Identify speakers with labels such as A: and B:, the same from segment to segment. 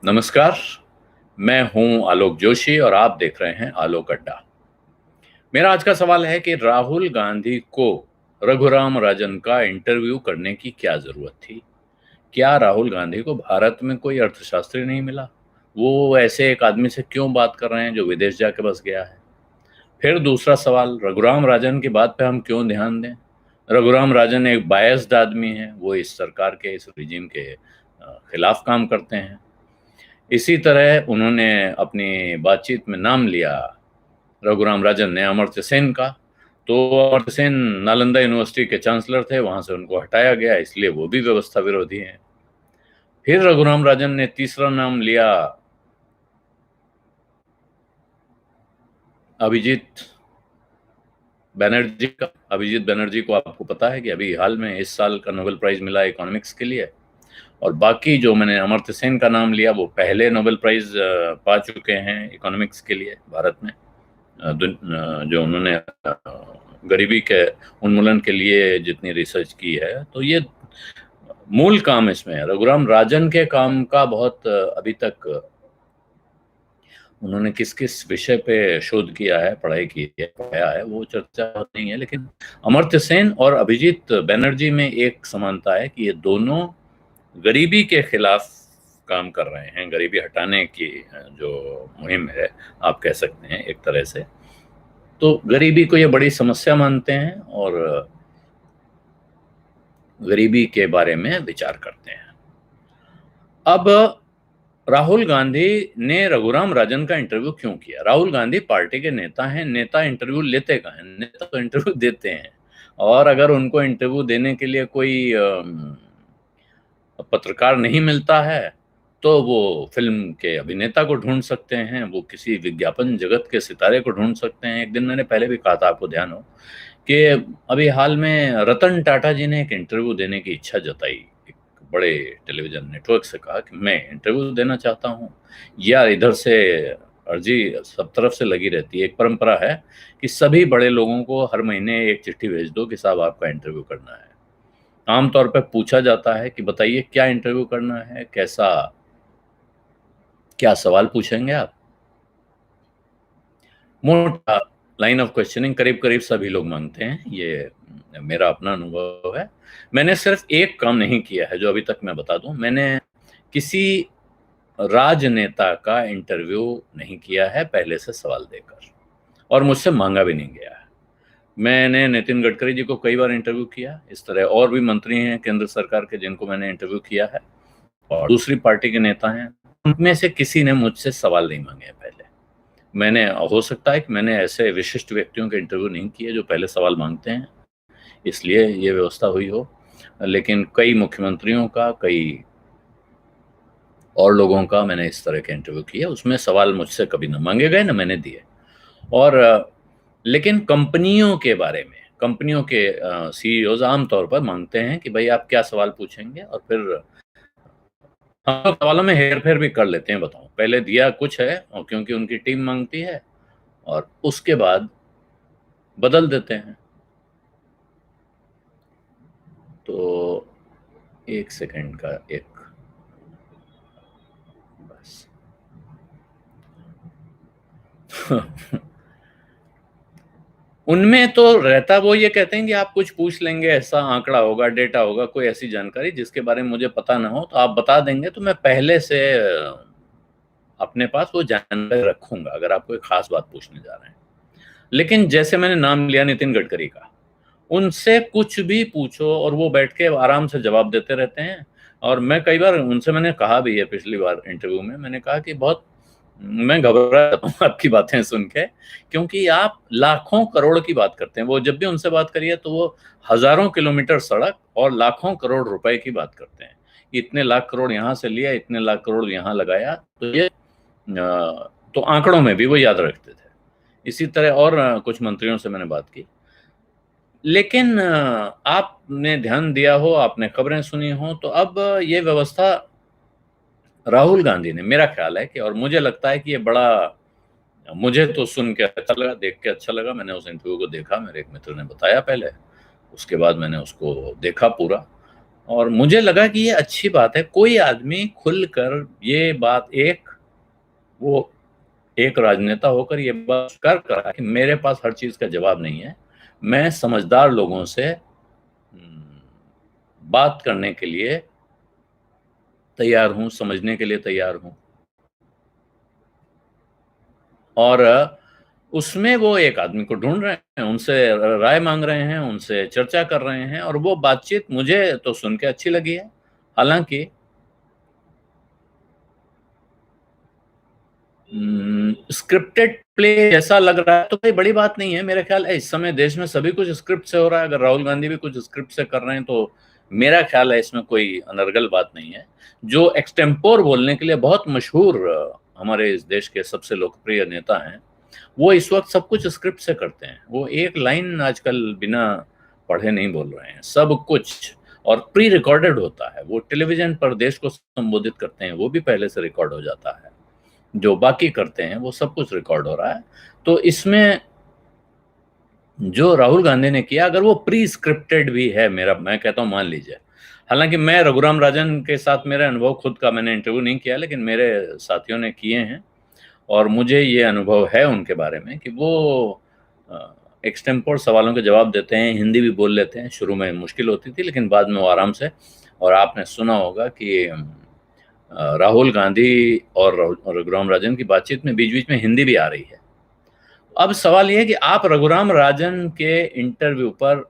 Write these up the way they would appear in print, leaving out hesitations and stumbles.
A: नमस्कार, मैं हूं आलोक जोशी और आप देख रहे हैं आलोक अड्डा। मेरा आज का सवाल है कि राहुल गांधी को रघुराम राजन का इंटरव्यू करने की क्या जरूरत थी? क्या राहुल गांधी को भारत में कोई अर्थशास्त्री नहीं मिला? वो ऐसे एक आदमी से क्यों बात कर रहे हैं जो विदेश जाके बस गया है? फिर दूसरा सवाल, रघुराम राजन की बात पे हम क्यों ध्यान दें? रघुराम राजन एक बायस्ड आदमी है, वो इस सरकार के, इस रिजीम के खिलाफ काम करते हैं। इसी तरह उन्होंने अपनी बातचीत में नाम लिया, रघुराम राजन ने, अमर्त्य सेन का। तो अमर्त्य सेन नालंदा यूनिवर्सिटी के चांसलर थे, वहां से उनको हटाया गया, इसलिए वो भी व्यवस्था विरोधी हैं। फिर रघुराम राजन ने तीसरा नाम लिया अभिजीत बनर्जी का। अभिजीत बनर्जी को आपको पता है कि अभी हाल में इस साल का नोबेल प्राइज मिला इकोनॉमिक्स के लिए। और बाकी जो मैंने अमर्त्य सेन का नाम लिया, वो पहले नोबेल प्राइज पा चुके हैं इकोनॉमिक्स के लिए भारत में, जो उन्होंने गरीबी के उन्मूलन के लिए जितनी रिसर्च की है। तो ये मूल काम इसमें है। रघुराम राजन के काम का बहुत अभी तक उन्होंने किस किस विषय पे शोध किया है, पढ़ाई की है, पढ़ाया है, वो चर्चा नहीं है। लेकिन अमर्त्य सेन और अभिजीत बनर्जी में एक समानता है कि ये दोनों गरीबी के खिलाफ काम कर रहे हैं। गरीबी हटाने की जो मुहिम है, आप कह सकते हैं एक तरह से, तो गरीबी को ये बड़ी समस्या मानते हैं और गरीबी के बारे में विचार करते हैं। अब राहुल गांधी ने रघुराम राजन का इंटरव्यू क्यों किया? राहुल गांधी पार्टी के नेता हैं, नेता इंटरव्यू लेते कहाँ हैं? नेता तो इंटरव्यू देते हैं। और अगर उनको इंटरव्यू देने के लिए कोई पत्रकार नहीं मिलता है तो वो फिल्म के अभिनेता को ढूंढ सकते हैं, वो किसी विज्ञापन जगत के सितारे को ढूंढ सकते हैं। एक दिन मैंने पहले भी कहा था, आपको ध्यान हो, कि अभी हाल में रतन टाटा जी ने एक इंटरव्यू देने की इच्छा जताई, एक बड़े टेलीविजन नेटवर्क से कहा कि मैं इंटरव्यू देना चाहता हूँ। यार, इधर से अर्जी सब तरफ से लगी रहती है। एक परंपरा है कि सभी बड़े लोगों को हर महीने एक चिट्ठी भेज दो कि साहब आपका इंटरव्यू करना है। आमतौर पर पूछा जाता है कि बताइए क्या इंटरव्यू करना है, कैसा, क्या सवाल पूछेंगे आप। मोटा लाइन ऑफ क्वेश्चनिंग करीब करीब सभी लोग मांगते हैं। ये मेरा अपना अनुभव है। मैंने सिर्फ एक काम नहीं किया है जो अभी तक मैं बता दूं, मैंने किसी राजनेता का इंटरव्यू नहीं किया है पहले से सवाल देकर, और मुझसे मांगा भी नहीं गया है। मैंने नितिन गडकरी जी को कई बार इंटरव्यू किया, इस तरह और भी मंत्री हैं केंद्र सरकार के जिनको मैंने इंटरव्यू किया है, और दूसरी पार्टी के नेता हैं, उनमें से किसी ने मुझसे सवाल नहीं मांगे पहले। मैंने, हो सकता है कि मैंने ऐसे विशिष्ट व्यक्तियों के इंटरव्यू नहीं किए जो पहले सवाल मांगते हैं, इसलिए ये व्यवस्था हुई हो। लेकिन कई मुख्यमंत्रियों का, कई और लोगों का मैंने इस तरह के इंटरव्यू किए, उसमें सवाल मुझसे कभी न मांगे गए, न मैंने दिए। और लेकिन कंपनियों के बारे में, कंपनियों के सीईओज आमतौर पर मांगते हैं कि भाई आप क्या सवाल पूछेंगे, और फिर हम लोग सवालों में हेर फेर भी कर लेते हैं। बताओ, पहले दिया कुछ है और क्योंकि उनकी टीम मांगती है, और उसके बाद बदल देते हैं। तो एक सेकंड का एक, बस उनमें तो रहता, वो ये कहते हैं कि आप कुछ पूछ लेंगे, ऐसा आंकड़ा होगा, डेटा होगा, कोई ऐसी जानकारी जिसके बारे में मुझे पता ना हो, तो आप बता देंगे तो मैं पहले से अपने पास वो जानकारी रखूंगा अगर आप कोई खास बात पूछने जा रहे हैं। लेकिन जैसे मैंने नाम लिया नितिन गडकरी का, उनसे कुछ भी पूछो और वो बैठ के आराम से जवाब देते रहते हैं। और मैं कई बार उनसे, मैंने कहा भी है पिछली बार इंटरव्यू में, मैंने कहा कि बहुत मैं घबरा जाता हूँ आपकी बातें सुन के, क्योंकि आप लाखों करोड़ की बात करते हैं। वो जब भी उनसे बात करिए तो वो हजारों किलोमीटर सड़क और लाखों करोड़ रुपए की बात करते हैं। इतने लाख करोड़ यहाँ से लिया, इतने लाख करोड़ यहाँ लगाया, तो ये तो आंकड़ों में भी वो याद रखते थे। इसी तरह और कुछ मंत्रियों से मैंने बात की। लेकिन आपने ध्यान दिया हो, आपने खबरें सुनी हो, तो अब ये व्यवस्था राहुल गांधी ने, मेरा ख्याल है कि, और मुझे लगता है कि ये बड़ा, मुझे तो सुन के अच्छा लगा, देख के अच्छा लगा। मैंने उस इंटरव्यू को देखा, मेरे एक मित्र ने बताया पहले, उसके बाद मैंने उसको देखा पूरा। और मुझे लगा कि ये अच्छी बात है, कोई आदमी खुलकर ये बात, वो एक राजनेता होकर ये बात कर करा कि मेरे पास हर चीज का जवाब नहीं है, मैं समझदार लोगों से बात करने के लिए तैयार हूं, समझने के लिए तैयार हूं। और उसमें वो एक आदमी को ढूंढ रहे हैं, उनसे राय मांग रहे हैं, उनसे चर्चा कर रहे हैं, और वो बातचीत मुझे तो सुन के अच्छी लगी है। हालांकि स्क्रिप्टेड प्ले जैसा लग रहा है तो कोई बड़ी बात नहीं है। मेरा ख्याल है इस समय देश में सभी कुछ स्क्रिप्ट से हो रहा है, अगर राहुल गांधी भी कुछ स्क्रिप्ट से कर रहे हैं तो मेरा ख्याल है इसमें कोई अनर्गल बात नहीं है। जो एक्सटेम्पोर बोलने के लिए बहुत मशहूर हमारे इस देश के सबसे लोकप्रिय नेता हैं, वो इस वक्त सब कुछ स्क्रिप्ट से करते हैं। वो एक लाइन आजकल बिना पढ़े नहीं बोल रहे हैं, सब कुछ, और प्री रिकॉर्डेड होता है। वो टेलीविजन पर देश को संबोधित करते हैं, वो भी पहले से रिकॉर्ड हो जाता है। जो बाकी करते हैं वो सब कुछ रिकॉर्ड हो रहा है। तो इसमें जो राहुल गांधी ने किया, अगर वो प्री स्क्रिप्टेड भी है, मैं कहता हूं मान लीजिए। हालांकि मैं रघुराम राजन के साथ मेरा अनुभव खुद का, मैंने इंटरव्यू नहीं किया, लेकिन मेरे साथियों ने किए हैं और मुझे ये अनुभव है उनके बारे में कि वो एक्सटेम्पोर सवालों के जवाब देते हैं, हिंदी भी बोल लेते हैं। शुरू में मुश्किल होती थी लेकिन बाद में वो आराम से। और आपने सुना होगा कि राहुल गांधी और रघुराम राजन की बातचीत में बीच बीच में हिंदी भी आ रही है। अब सवाल यह है कि आप रघुराम राजन के इंटरव्यू पर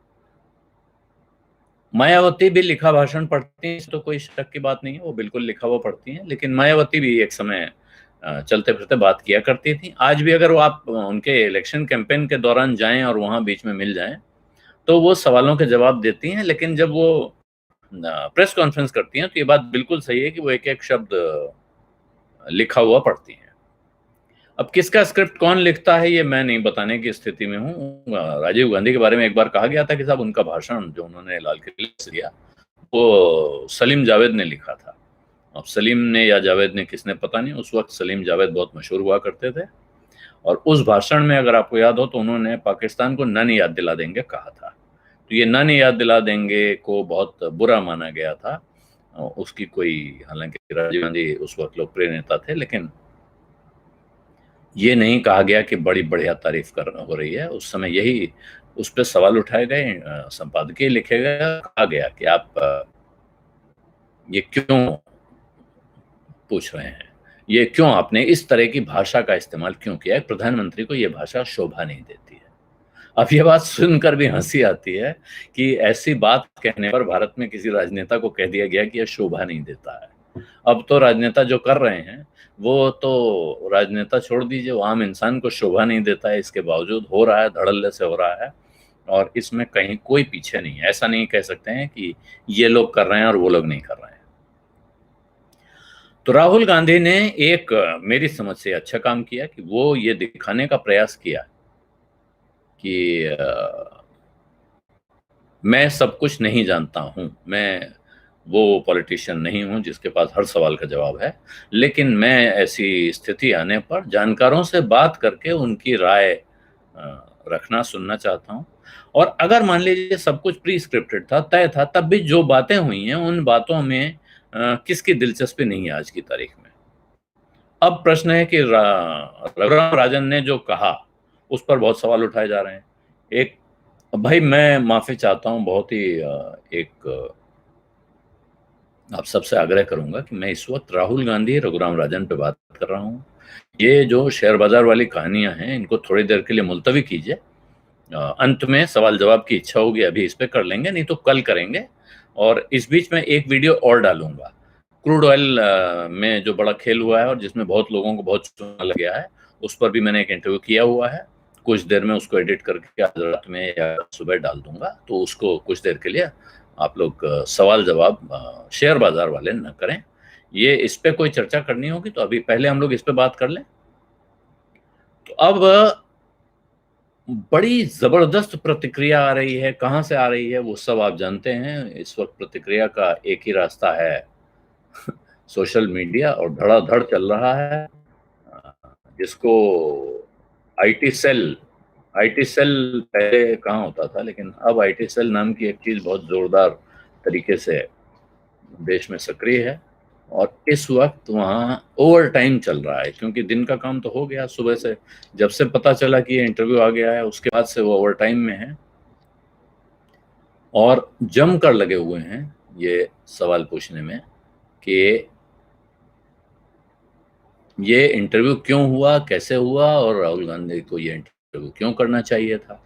A: मायावती भी लिखा भाषण पढ़ती हैं, तो कोई शक की बात नहीं है, वो बिल्कुल लिखा हुआ पढ़ती हैं। लेकिन मायावती भी एक समय चलते फिरते बात किया करती थी। आज भी अगर वो आप उनके इलेक्शन कैंपेन के दौरान जाएं और वहां बीच में मिल जाएं तो वो सवालों के जवाब देती हैं। लेकिन जब वो प्रेस कॉन्फ्रेंस करती हैं तो ये बात बिल्कुल सही है कि वो एक एक शब्द लिखा हुआ पढ़ती हैं। अब किसका स्क्रिप्ट कौन लिखता है ये मैं नहीं बताने की स्थिति में हूँ। राजीव गांधी के बारे में एक बार कहा गया था कि साहब उनका भाषण जो उन्होंने लाल किले से दिया वो सलीम जावेद ने लिखा था। अब सलीम ने या जावेद ने, किसने पता नहीं, उस वक्त सलीम जावेद बहुत मशहूर हुआ करते थे। और उस भाषण में अगर आपको याद हो तो उन्होंने पाकिस्तान को नन याद दिला देंगे कहा था। तो ये नन याद दिला देंगे को बहुत बुरा माना गया था। उसकी कोई, हालांकि राजीव गांधी उस वक्त लोकप्रिय नेता थे, लेकिन ये नहीं कहा गया कि बड़ी बढ़िया तारीफ कर हो रही है। उस समय यही उस पर सवाल उठाए गए, संपादकीय लिखे गए, कहा गया कि आप ये क्यों पूछ रहे हैं, ये क्यों आपने इस तरह की भाषा का इस्तेमाल क्यों किया है, प्रधानमंत्री को ये भाषा शोभा नहीं देती है। अब ये बात सुनकर भी हंसी आती है कि ऐसी बात कहने पर भारत में किसी राजनेता को कह दिया गया कि यह शोभा नहीं देता है। अब तो राजनेता जो कर रहे हैं वो तो राजनेता छोड़ दीजिए, वो आम इंसान को शोभा नहीं देता है, इसके बावजूद हो रहा है, धड़ल्ले से हो रहा है। और इसमें कहीं कोई पीछे नहीं है। ऐसा नहीं कह सकते हैं कि ये लोग कर रहे हैं और वो लोग नहीं कर रहे हैं। तो राहुल गांधी ने एक मेरी समझ से अच्छा काम किया कि वो ये दिखाने का प्रयास किया कि मैं सब कुछ नहीं जानता हूं, मैं वो पॉलिटिशियन नहीं हूं जिसके पास हर सवाल का जवाब है, लेकिन मैं ऐसी स्थिति आने पर जानकारों से बात करके उनकी राय रखना, सुनना चाहता हूं। और अगर मान लीजिए सब कुछ प्री स्क्रिप्टेड था, तय था, तब भी जो बातें हुई हैं उन बातों में किसकी दिलचस्पी नहीं है आज की तारीख में। अब प्रश्न है कि रघुराम राजन ने जो कहा उस पर बहुत सवाल उठाए जा रहे हैं। एक, भाई मैं माफी चाहता हूं, बहुत ही एक आप सबसे आग्रह करूंगा कि मैं इस वक्त राहुल गांधी, रघुराम राजन पे बात कर रहा हूं। ये जो शेयर बाजार वाली कहानियां हैं इनको थोड़ी देर के लिए मुलतवी कीजिए। अंत में सवाल जवाब की इच्छा होगी अभी इस पे कर लेंगे, नहीं तो कल करेंगे। और इस बीच में एक वीडियो और डालूंगा क्रूड ऑयल में जो बड़ा खेल हुआ है और जिसमें बहुत लोगों को बहुत चुना लग गया है, उस पर भी मैंने एक इंटरव्यू किया हुआ है। कुछ देर में उसको एडिट करके आज रात में या सुबह डाल दूंगा, तो उसको कुछ देर के लिए आप लोग सवाल जवाब शेयर बाजार वाले न करें। ये इस पे कोई चर्चा करनी होगी तो अभी पहले हम लोग इस पे बात कर लें। तो अब बड़ी जबरदस्त प्रतिक्रिया आ रही है, कहां से आ रही है वो सब आप जानते हैं। इस वक्त प्रतिक्रिया का एक ही रास्ता है, सोशल मीडिया, और धड़ाधड़ चल रहा है। जिसको आईटी सेल आईटी सेल पहले कहाँ होता था, लेकिन अब आईटी सेल नाम की एक चीज बहुत जोरदार तरीके से देश में सक्रिय है और इस वक्त वहाँ ओवर टाइम चल रहा है, क्योंकि दिन का काम तो हो गया सुबह से, जब से पता चला कि ये इंटरव्यू आ गया है उसके बाद से वो ओवर टाइम में है और जम कर लगे हुए हैं ये सवाल पूछने में कि ये इंटरव्यू क्यों हुआ, कैसे हुआ और राहुल गांधी को ये इंटरव्यू क्यों करना चाहिए था।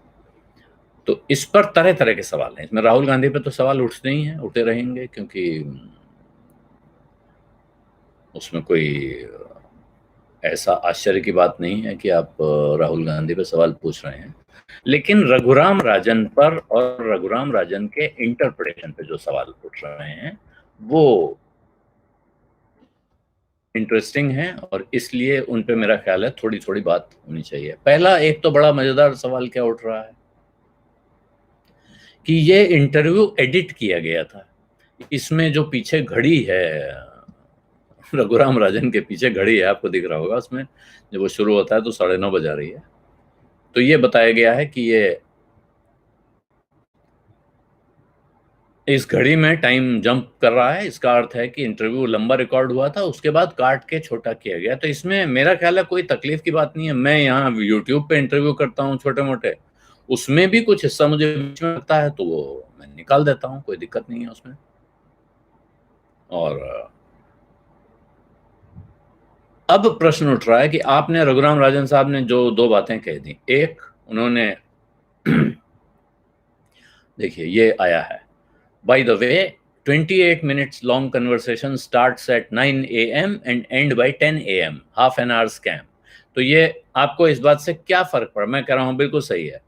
A: तो इस पर तरह तरह के सवाल हैं। इसमें राहुल गांधी पे तो सवाल उठते ही हैं, उठते रहेंगे, क्योंकि उसमें कोई ऐसा आश्चर्य की बात नहीं है कि आप राहुल गांधी पे सवाल पूछ रहे हैं। लेकिन रघुराम राजन पर और रघुराम राजन के इंटरप्रिटेशन पे जो सवाल उठ रहे हैं वो इंटरेस्टिंग है और इसलिए उन पे मेरा ख्याल है थोड़ी थोड़ी बात होनी चाहिए। पहला एक तो बड़ा मजेदार सवाल क्या उठ रहा है कि ये इंटरव्यू एडिट किया गया था। इसमें जो पीछे घड़ी है, रघुराम राजन के पीछे घड़ी है, आपको दिख रहा होगा, उसमें जब वो शुरू होता है तो 9:30 बजा रही है। तो ये बताया गया है कि ये इस घड़ी में टाइम जंप कर रहा है। इसका अर्थ है कि इंटरव्यू लंबा रिकॉर्ड हुआ था, उसके बाद काट के छोटा किया गया। तो इसमें मेरा ख्याल है कोई तकलीफ की बात नहीं है। मैं यहाँ यूट्यूब पे इंटरव्यू करता हूँ छोटे मोटे, उसमें भी कुछ हिस्सा मुझे बीच में लगता है तो वो मैं निकाल देता हूँ, कोई दिक्कत नहीं है उसमें। और अब प्रश्न उठ रहा है कि आपने रघुराम राजन साहब ने जो दो बातें कह दी, एक उन्होंने देखिए ये आया है, by the way 28 minutes long conversation starts at 9 a.m. and end by 10 a.m. half an hour scam। तो ये आपको इस बात से क्या फर्क पड़ा? मैं कह रहा हूँ बिल्कुल सही है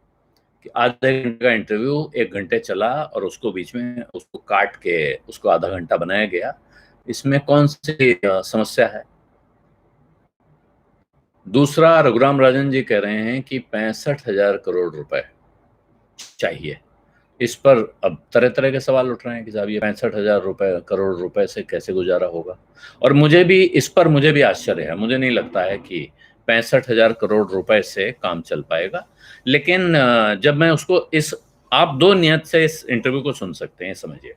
A: कि आधे घंटे का इंटरव्यू 1 घंटे चला और उसको बीच में उसको काट के उसको आधा घंटा बनाया गया, इसमें कौन सी समस्या है? दूसरा, रघुराम राजन जी कह रहे हैं कि 65,000 करोड़ रुपए चाहिए। इस पर अब तरह तरह के सवाल उठ रहे हैं कि साहब ये 65,000 करोड़ रुपए से कैसे गुजारा होगा। और मुझे भी इस पर मुझे भी आश्चर्य है, मुझे नहीं लगता है कि 65,000 करोड़ रुपए से काम चल पाएगा। लेकिन जब मैं उसको इस आप दो नियत से इस इंटरव्यू को सुन सकते हैं, समझिए।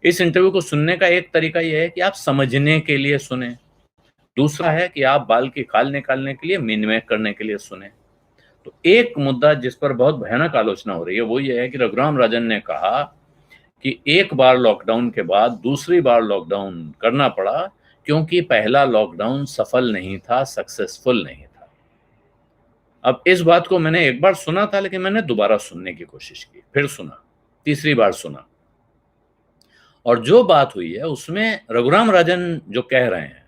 A: इस इंटरव्यू को सुनने का एक तरीका यह है कि आप समझने के लिए सुने, दूसरा है कि आप बाल की खाल निकालने के लिए, मिनमेक करने के लिए सुने। तो एक मुद्दा जिस पर बहुत भयानक आलोचना हो रही है वो ये है कि रघुराम राजन ने कहा कि एक बार लॉकडाउन के बाद दूसरी बार लॉकडाउन करना पड़ा क्योंकि पहला लॉकडाउन सफल नहीं था, सक्सेसफुल नहीं था। अब इस बात को मैंने एक बार सुना था, लेकिन मैंने दोबारा सुनने की कोशिश की, फिर सुना, तीसरी बार सुना, और जो बात हुई है उसमें रघुराम राजन जो कह रहे हैं,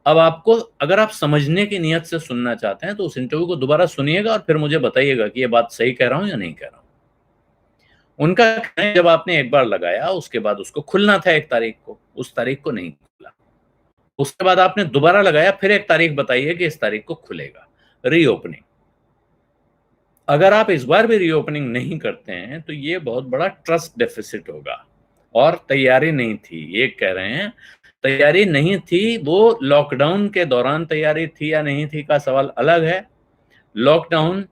A: अब आपको अगर आप समझने की नियत से सुनना चाहते हैं तो उस इंटरव्यू को दोबारा सुनिएगा और फिर मुझे बताइएगा कि ये बात सही कह रहा हूं या नहीं कह रहा हूं। उनका कहना है जब आपने एक बार लगाया उसके बाद उसको खुलना था 1 तारीख को, उस तारीख को नहीं खुला। उसके बाद आपने दोबारा लगाया, फिर एक तारीख बताइए कि इस तारीख को खुलेगा, रीओपनिंग। अगर आप इस बार भी रीओपनिंग नहीं करते हैं तो ये बहुत बड़ा ट्रस्ट डेफिसिट होगा। और तैयारी नहीं थी, ये कह रहे हैं तैयारी नहीं थी। वो लॉकडाउन के दौरान तैयारी थी या नहीं थी का सवाल अलग है, लॉकडाउन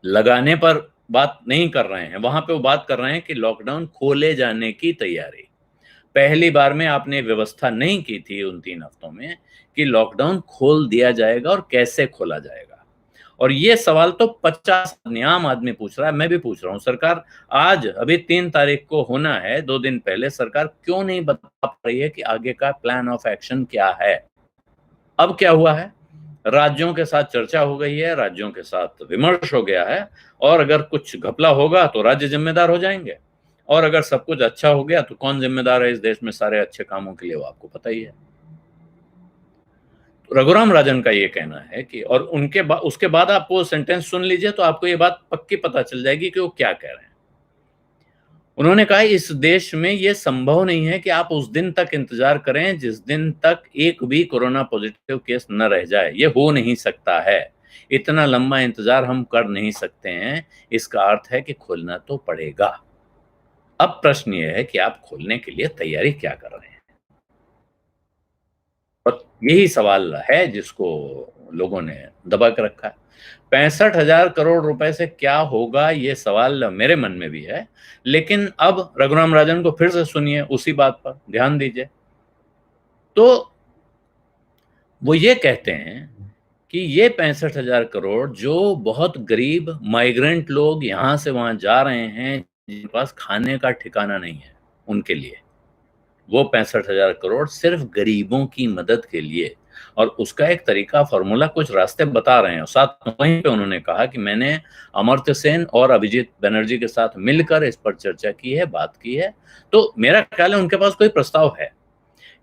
A: लगाने पर बात नहीं कर रहे हैं, वहां पे वो बात कर रहे हैं कि लॉकडाउन खोले जाने की तैयारी। पहली बार में आपने व्यवस्था नहीं की थी उन 3 हफ्तों में कि लॉकडाउन खोल दिया जाएगा और कैसे खोला जाएगा। और ये सवाल तो 50 आम आदमी पूछ रहा है, मैं भी पूछ रहा हूं। सरकार आज अभी 3 तारीख को होना है, 2 दिन पहले सरकार क्यों नहीं बता पा रही है कि आगे का प्लान ऑफ एक्शन क्या है? अब क्या हुआ है, राज्यों के साथ चर्चा हो गई है, राज्यों के साथ विमर्श हो गया है, और अगर कुछ घपला होगा तो राज्य जिम्मेदार हो जाएंगे, और अगर सब कुछ अच्छा हो गया तो कौन जिम्मेदार है इस देश में सारे अच्छे कामों के लिए, वो आपको पता ही है। तो रघुराम राजन का ये कहना है कि, और उनके उसके बाद आप वो सेंटेंस सुन लीजिए तो आपको ये बात पक्की पता चल जाएगी कि वो क्या कह रहे हैं। उन्होंने कहा इस देश में ये संभव नहीं है कि आप उस दिन तक इंतजार करें जिस दिन तक एक भी कोरोना पॉजिटिव केस न रह जाए, ये हो नहीं सकता है। इतना लंबा इंतजार हम कर नहीं सकते हैं, इसका अर्थ है कि खोलना तो पड़ेगा। अब प्रश्न ये है कि आप खोलने के लिए तैयारी क्या कर रहे हैं, और यही सवाल है जिसको लोगों ने दबा के रखा है। 65,000 करोड़ रुपए से क्या होगा, ये सवाल मेरे मन में भी है। लेकिन अब रघुराम राजन को फिर से सुनिए, उसी बात पर ध्यान दीजिए। तो वो ये कहते हैं कि ये 65,000 करोड़ जो बहुत गरीब माइग्रेंट लोग यहां से वहां जा रहे हैं, जिनके पास खाने का ठिकाना नहीं है, उनके लिए वो 65,000 करोड़ सिर्फ गरीबों की मदद के लिए। और उसका एक तरीका, फॉर्मूला, कुछ रास्ते बता रहे हैं। साथ में वहीं पे उन्होंने कहा कि मैंने अमर्त्य सेन और अभिजीत बनर्जी के साथ मिलकर इस पर चर्चा की है, बात की है। तो मेरा ख्याल है उनके पास कोई प्रस्ताव है।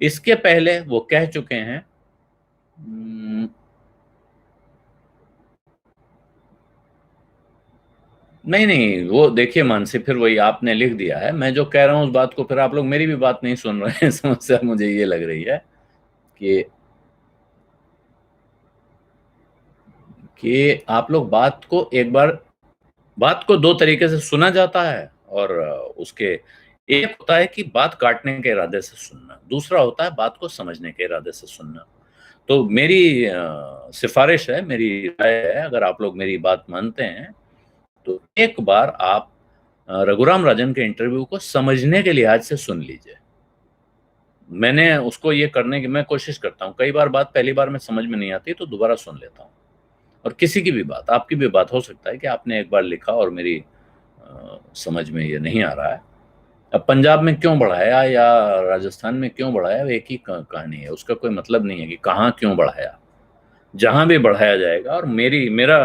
A: इसके पहले वो कह चुके हैं, नहीं नहीं, वो देखिए मानसी, फिर वही आपने लिख दिया है। मैं जो कह रहा हूं उस बात को फिर आप लोग मेरी भी बात नहीं सुन रहे हैं। समस्या मुझे ये लग रही है कि आप लोग बात को एक बार, बात को दो तरीके से सुना जाता है, और उसके एक होता है कि बात काटने के इरादे से सुनना, दूसरा होता है बात को समझने के इरादे से सुनना। तो मेरी सिफारिश है, मेरी राय है, अगर आप लोग मेरी बात मानते हैं तो एक बार आप रघुराम राजन के इंटरव्यू को समझने के लिहाज से सुन लीजिए। मैंने उसको ये करने की मैं कोशिश करता हूँ। कई बार बात पहली बार में समझ में नहीं आती तो दोबारा सुन लेता हूँ। और किसी की भी बात, आपकी भी बात हो सकता है कि आपने एक बार लिखा और मेरी समझ में ये नहीं आ रहा है। अब पंजाब में क्यों बढ़ाया या राजस्थान में क्यों बढ़ाया, एक ही कहानी है। उसका कोई मतलब नहीं है कि कहाँ क्यों बढ़ाया, जहां भी बढ़ाया जाएगा। और मेरा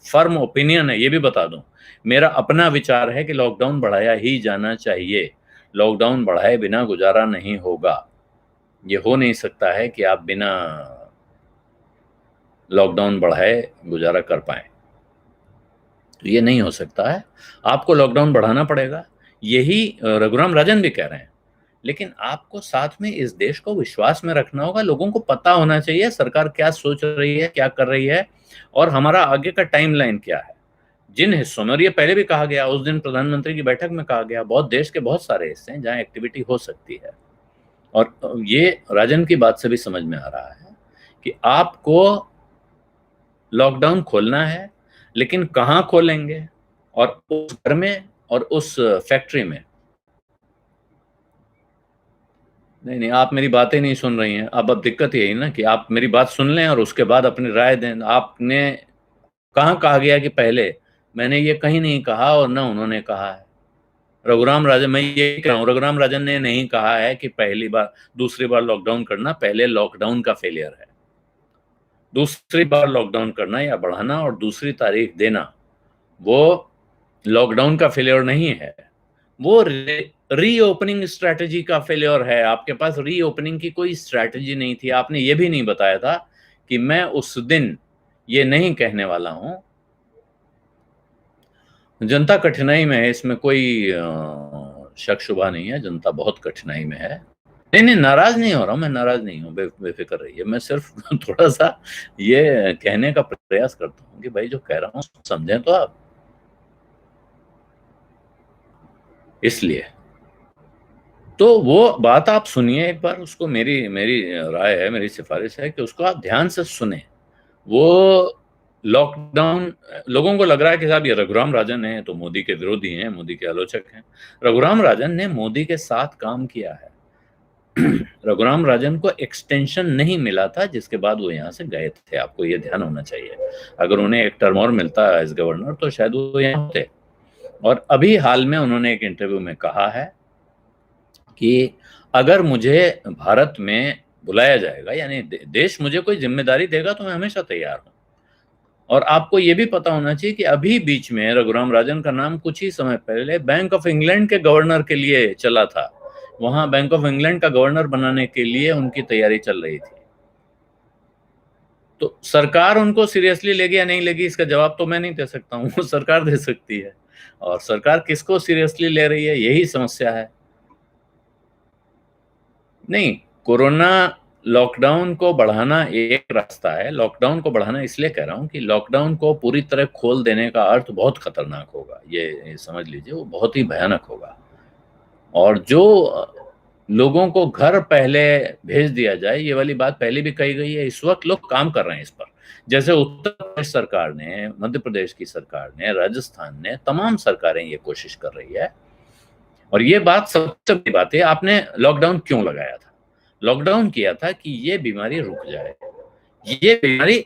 A: फर्म ओपिनियन है, ये भी बता दूं, मेरा अपना विचार है कि लॉकडाउन बढ़ाया ही जाना चाहिए। लॉकडाउन बढ़ाए बिना गुजारा नहीं होगा। ये हो नहीं सकता है कि आप बिना लॉकडाउन बढ़ाए गुजारा कर पाए, तो ये नहीं हो सकता है। आपको लॉकडाउन बढ़ाना पड़ेगा, यही रघुराम राजन भी कह रहे हैं। लेकिन आपको साथ में इस देश को विश्वास में रखना होगा। लोगों को पता होना चाहिए सरकार क्या सोच रही है, क्या कर रही है, और हमारा आगे का टाइमलाइन क्या है। जिन हिस्सों में, और ये पहले भी कहा गया, उस दिन प्रधानमंत्री की बैठक में कहा गया, बहुत देश के बहुत सारे हिस्से हैं जहां एक्टिविटी हो सकती है। और ये राजन की बात से भी समझ में आ रहा है कि आपको लॉकडाउन खोलना है, लेकिन कहाँ खोलेंगे, और उस घर में और उस फैक्ट्री में। नहीं नहीं, आप मेरी बातें नहीं सुन रही हैं। अब दिक्कत यही ना कि आप मेरी बात सुन लें और उसके बाद अपनी राय दें। आपने कहाँ कहा गया कि पहले, मैंने ये कहीं नहीं कहा और ना उन्होंने कहा है। रघुराम राजन, मैं ये कह रहा हूँ, रघुराम राजन ने नहीं कहा है कि पहली बार दूसरी बार लॉकडाउन करना पहले लॉकडाउन का फेलियर है। दूसरी बार लॉकडाउन करना या बढ़ाना और दूसरी तारीख देना, वो लॉकडाउन का फेलियर नहीं है। वो रीओपनिंग स्ट्रैटेजी का फेलियर है। आपके पास रीओपनिंग की कोई स्ट्रैटेजी नहीं थी। आपने ये भी नहीं बताया था कि मैं उस दिन ये नहीं कहने वाला हूं। जनता कठिनाई में है, इसमें कोई शक शुबा नहीं है। जनता बहुत कठिनाई में है। नहीं नहीं, नाराज नहीं हो रहा हूं, मैं नाराज नहीं हूं, बेफिक्र रहिए। मैं सिर्फ थोड़ा सा ये कहने का प्रयास करता हूं कि भाई जो कह रहा हूं समझें तो आप, इसलिए। तो वो बात आप सुनिए एक बार उसको। मेरी मेरी राय है, मेरी सिफारिश है कि उसको आप ध्यान से सुने। वो लॉकडाउन, लोगों को लग रहा है कि साहब ये रघुराम राजन है तो मोदी के विरोधी हैं, मोदी के आलोचक हैं। रघुराम राजन ने मोदी के साथ काम किया है। रघुराम राजन को एक्सटेंशन नहीं मिला था, जिसके बाद वो यहाँ से गए थे। आपको ये ध्यान होना चाहिए। अगर उन्हें एक टर्म और मिलता एज गवर्नर तो शायद वो यहाँ होते। और अभी हाल में उन्होंने एक इंटरव्यू में कहा है कि अगर मुझे भारत में बुलाया जाएगा, यानी देश मुझे कोई जिम्मेदारी देगा, तो मैं हमेशा तैयार हूं। और आपको ये भी पता होना चाहिए कि अभी बीच में रघुराम राजन का नाम कुछ ही समय पहले बैंक ऑफ इंग्लैंड के गवर्नर के लिए चला था। वहां बैंक ऑफ इंग्लैंड का गवर्नर बनाने के लिए उनकी तैयारी चल रही थी। तो सरकार उनको सीरियसली लेगी या नहीं लेगी, इसका जवाब तो मैं नहीं दे सकता हूँ, सरकार दे सकती है। और सरकार किसको सीरियसली ले रही है, यही समस्या है। नहीं, कोरोना, लॉकडाउन को बढ़ाना एक रास्ता है। लॉकडाउन को बढ़ाना इसलिए कह रहा हूं कि लॉकडाउन को पूरी तरह खोल देने का अर्थ बहुत खतरनाक होगा। ये समझ लीजिए, वो बहुत ही भयानक होगा। और जो लोगों को घर पहले भेज दिया जाए, ये वाली बात पहले भी कही गई है। इस वक्त लोग काम कर रहे हैं इस पर। जैसे उत्तर प्रदेश सरकार ने, मध्य प्रदेश की सरकार ने, राजस्थान ने, तमाम सरकारें ये कोशिश कर रही है। और ये बात सबसे बड़ी बात है, आपने लॉकडाउन क्यों लगाया था? लॉकडाउन किया था कि ये बीमारी रुक जाए, ये बीमारी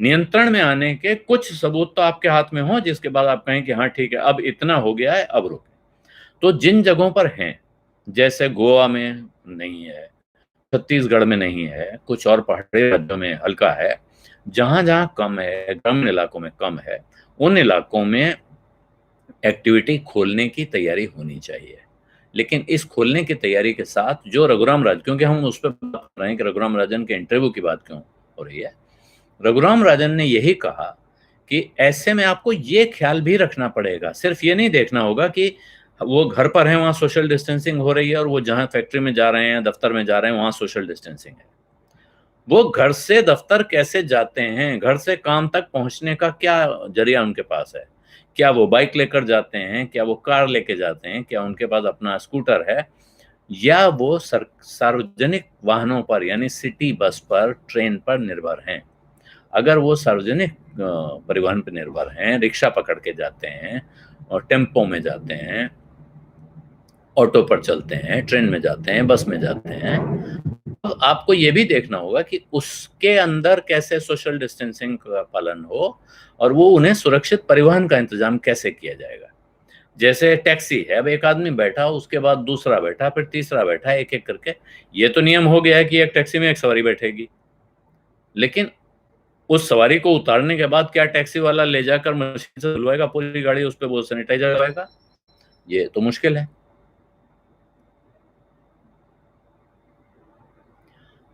A: नियंत्रण में आने के कुछ सबूत तो आपके हाथ में हो, जिसके बाद आप कहें कि हाँ ठीक है, अब इतना हो गया है, अब रुके। तो जिन जगहों पर हैं, जैसे गोवा में नहीं है, छत्तीसगढ़ में नहीं है, कुछ और पहाड़ी राज्यों में हल्का है, जहां जहां कम है, ग्रामीण इलाकों में कम है, उन इलाकों में एक्टिविटी खोलने की तैयारी होनी चाहिए। लेकिन इस खोलने की तैयारी के साथ जो रघुराम राजन, क्योंकि हम उस पर बात कर रहे हैं कि रघुराम राजन के इंटरव्यू की बात क्यों हो रही है, रघुराम राजन ने यही कहा कि ऐसे में आपको ये ख्याल भी रखना पड़ेगा, सिर्फ ये नहीं देखना होगा कि वो घर पर है वहां सोशल डिस्टेंसिंग हो रही है, और वो जहां फैक्ट्री में जा रहे हैं, दफ्तर में जा रहे हैं, वहां सोशल डिस्टेंसिंग है। वो घर से दफ्तर कैसे जाते हैं, घर से काम तक पहुंचने का क्या जरिया उनके पास है? क्या वो बाइक लेकर जाते हैं, क्या वो कार लेके जाते हैं, क्या उनके पास अपना स्कूटर है, या वो सार्वजनिक वाहनों पर यानी सिटी बस पर, ट्रेन पर निर्भर हैं? अगर वो सार्वजनिक परिवहन पर निर्भर हैं, रिक्शा पकड़ के जाते हैं और टेम्पो में जाते हैं, ऑटो पर चलते हैं, ट्रेन में जाते हैं, बस में जाते हैं, तो आपको ये भी देखना होगा कि उसके अंदर कैसे सोशल डिस्टेंसिंग का पालन हो, और वो उन्हें सुरक्षित परिवहन का इंतजाम कैसे किया जाएगा। जैसे टैक्सी है, अब एक आदमी बैठा, उसके बाद दूसरा बैठा, फिर तीसरा बैठा, एक एक करके। ये तो नियम हो गया है कि एक टैक्सी में एक सवारी बैठेगी, लेकिन उस सवारी को उतारने के बाद क्या टैक्सी वाला ले जाकर मशीन से धुलवाएगा पूरी गाड़ी, उस पर वो सैनिटाइजर लगाएगा? ये तो मुश्किल है।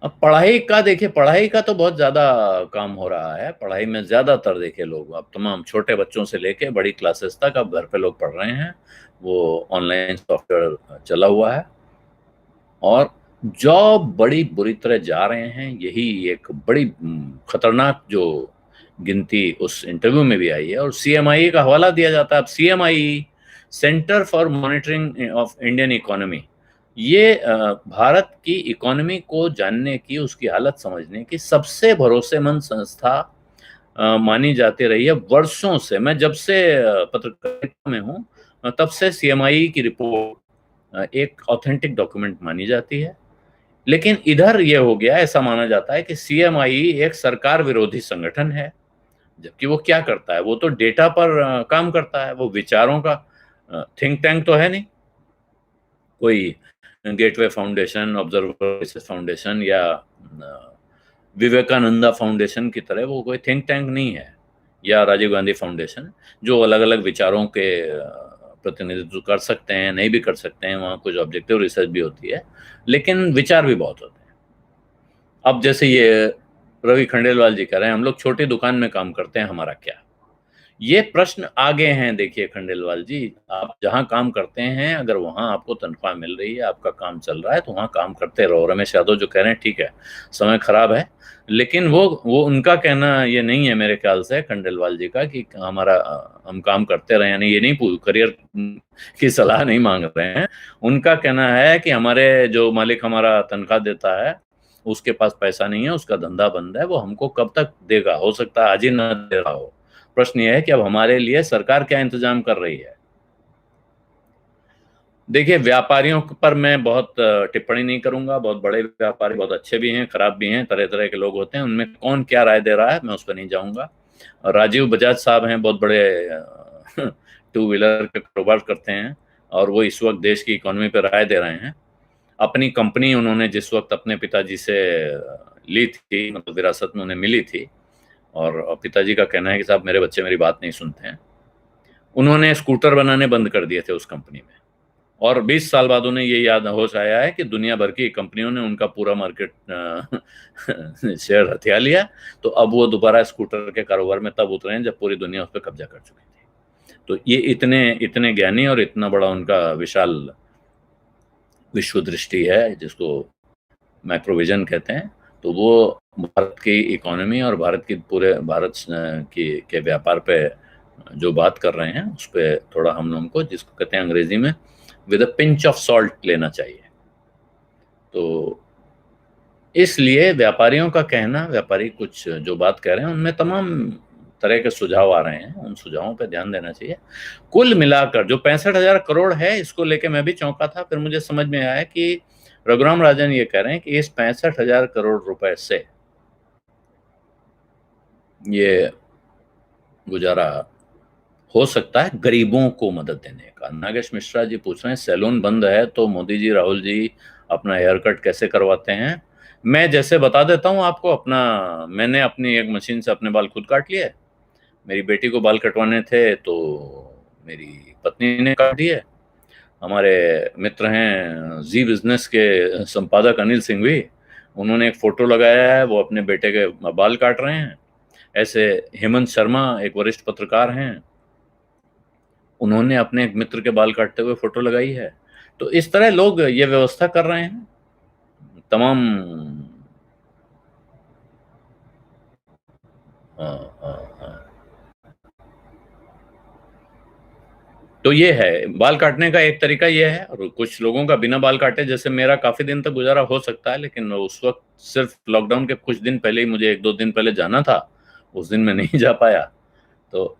A: अब पढ़ाई का देखिए, पढ़ाई का तो बहुत ज्यादा काम हो रहा है। पढ़ाई में ज्यादातर देखिए लोग, अब तमाम छोटे बच्चों से लेके बड़ी क्लासेस तक अब घर पे लोग पढ़ रहे हैं। वो ऑनलाइन सॉफ्टवेयर चला हुआ है, और जॉब बड़ी बुरी तरह जा रहे हैं। यही एक बड़ी खतरनाक जो गिनती उस इंटरव्यू में भी आई है, और सीएमआई का हवाला दिया जाता है। अब CMI, centre for monitoring of Indian economy, ये भारत की इकोनॉमी को जानने की, उसकी हालत समझने की सबसे भरोसेमंद संस्था मानी जाती रही है वर्षों से। मैं जब से पत्रकारिता में हूँ, तब से सीएमआई की रिपोर्ट एक ऑथेंटिक डॉक्यूमेंट मानी जाती है। लेकिन इधर ये हो गया, ऐसा माना जाता है कि सीएमआई एक सरकार विरोधी संगठन है, जबकि वो क्या करता है? वो तो डेटा पर काम करता है, वो विचारों का थिंक टैंक तो है नहीं। कोई गेटवे फाउंडेशन, ऑब्जर्वर फाउंडेशन या विवेकानंदा फाउंडेशन की तरह वो कोई थिंक टैंक नहीं है, या राजीव गांधी फाउंडेशन, जो अलग अलग विचारों के प्रतिनिधित्व कर सकते हैं, नहीं भी कर सकते हैं। वहाँ कुछ ऑब्जेक्टिव रिसर्च भी होती है, लेकिन विचार भी बहुत होते हैं। अब जैसे ये रवि खंडेलवाल जी कह रहे हैं, हम लोग छोटी दुकान में काम करते हैं, हमारा क्या? ये प्रश्न आगे हैं। देखिए खंडेलवाल जी, आप जहां काम करते हैं, अगर वहां आपको तनख्वाह मिल रही है, आपका काम चल रहा है, तो वहां काम करते रहो। रमेश यादव जो कह रहे हैं, ठीक है, समय खराब है, लेकिन वो उनका कहना ये नहीं है मेरे ख्याल से, खंडेलवाल जी का, कि हमारा हम काम करते रहे, यानी ये नहीं, करियर की सलाह नहीं मांग रहे हैं। उनका कहना है कि हमारे जो मालिक हमारा तनख्वाह देता है, उसके पास पैसा नहीं है, उसका धंधा बंद है, वो हमको कब तक देगा? हो सकता है आज ही ना दे रहा हो। प्रश्न यह है कि अब हमारे लिए सरकार क्या इंतजाम कर रही है? देखिए, व्यापारियों पर मैं बहुत टिप्पणी नहीं करूंगा। बहुत बड़े व्यापारी बहुत अच्छे भी हैं, खराब भी हैं, तरह तरह के लोग होते हैं। उनमें कौन क्या राय दे रहा है, मैं उस पर नहीं जाऊंगा। राजीव बजाज साहब हैं, बहुत बड़े टू व्हीलर के कारोबार करते हैं, और वो इस वक्त देश की इकोनॉमी पर राय दे रहे हैं। अपनी कंपनी उन्होंने जिस वक्त अपने पिताजी से ली थी, मतलब विरासत में उन्हें मिली थी, और पिताजी का कहना है कि साहब मेरे बच्चे मेरी बात नहीं सुनते हैं, उन्होंने स्कूटर बनाने बंद कर दिए थे उस कंपनी में। और 20 साल बाद उन्हें ये याद होश आया है कि दुनिया भर की कंपनियों ने उनका पूरा मार्केट शेयर हथिया लिया। तो अब वो दोबारा स्कूटर के कारोबार में तब उतरे हैं जब पूरी दुनिया उस पर कब्जा कर चुकी थी। तो ये इतने इतने ज्ञानी और इतना बड़ा उनका विशाल विश्व दृष्टि है, जिसको मैक्रोविजन कहते हैं। तो वो भारत की इकोनॉमी और भारत की पूरे भारत के व्यापार पे जो बात कर रहे हैं, उस पर थोड़ा हम लोगों को, जिसको कहते हैं अंग्रेजी में with a pinch of salt, लेना चाहिए। तो इसलिए व्यापारियों का कहना, व्यापारी कुछ जो बात कह रहे हैं उनमें तमाम तरह के सुझाव आ रहे हैं, उन सुझावों पे ध्यान देना चाहिए। कुल मिलाकर जो 65,000 करोड़ है, इसको लेके मैं भी चौंका था, फिर मुझे समझ में आया कि रघुराम राजन ये कह रहे हैं कि इस 65,000 करोड़ रुपए से ये गुजारा हो सकता है गरीबों को मदद देने का। नागेश मिश्रा जी पूछ रहे हैं सैलून बंद है तो मोदी जी, राहुल जी अपना हेयर कट कैसे करवाते हैं? मैं जैसे बता देता हूँ आपको, मैंने अपनी एक मशीन से अपने बाल खुद काट लिए। मेरी बेटी को बाल कटवाने थे तो मेरी पत्नी ने काट दिए। हमारे मित्र हैं जी बिजनेस के संपादक अनिल सिंघवी, उन्होंने एक फोटो लगाया है, वो अपने बेटे के बाल काट रहे हैं। ऐसे हेमंत शर्मा एक वरिष्ठ पत्रकार हैं, उन्होंने अपने एक मित्र के बाल काटते हुए फोटो लगाई है। तो इस तरह लोग ये व्यवस्था कर रहे हैं तमाम। हाँ, हाँ, हाँ। तो ये है बाल काटने का एक तरीका, ये है। और कुछ लोगों का बिना बाल काटे, जैसे मेरा काफी दिन तक गुजारा हो सकता है, लेकिन उस वक्त सिर्फ लॉकडाउन के कुछ दिन पहले ही, मुझे 1-2 दिन पहले जाना था, उस दिन मैं नहीं जा पाया। तो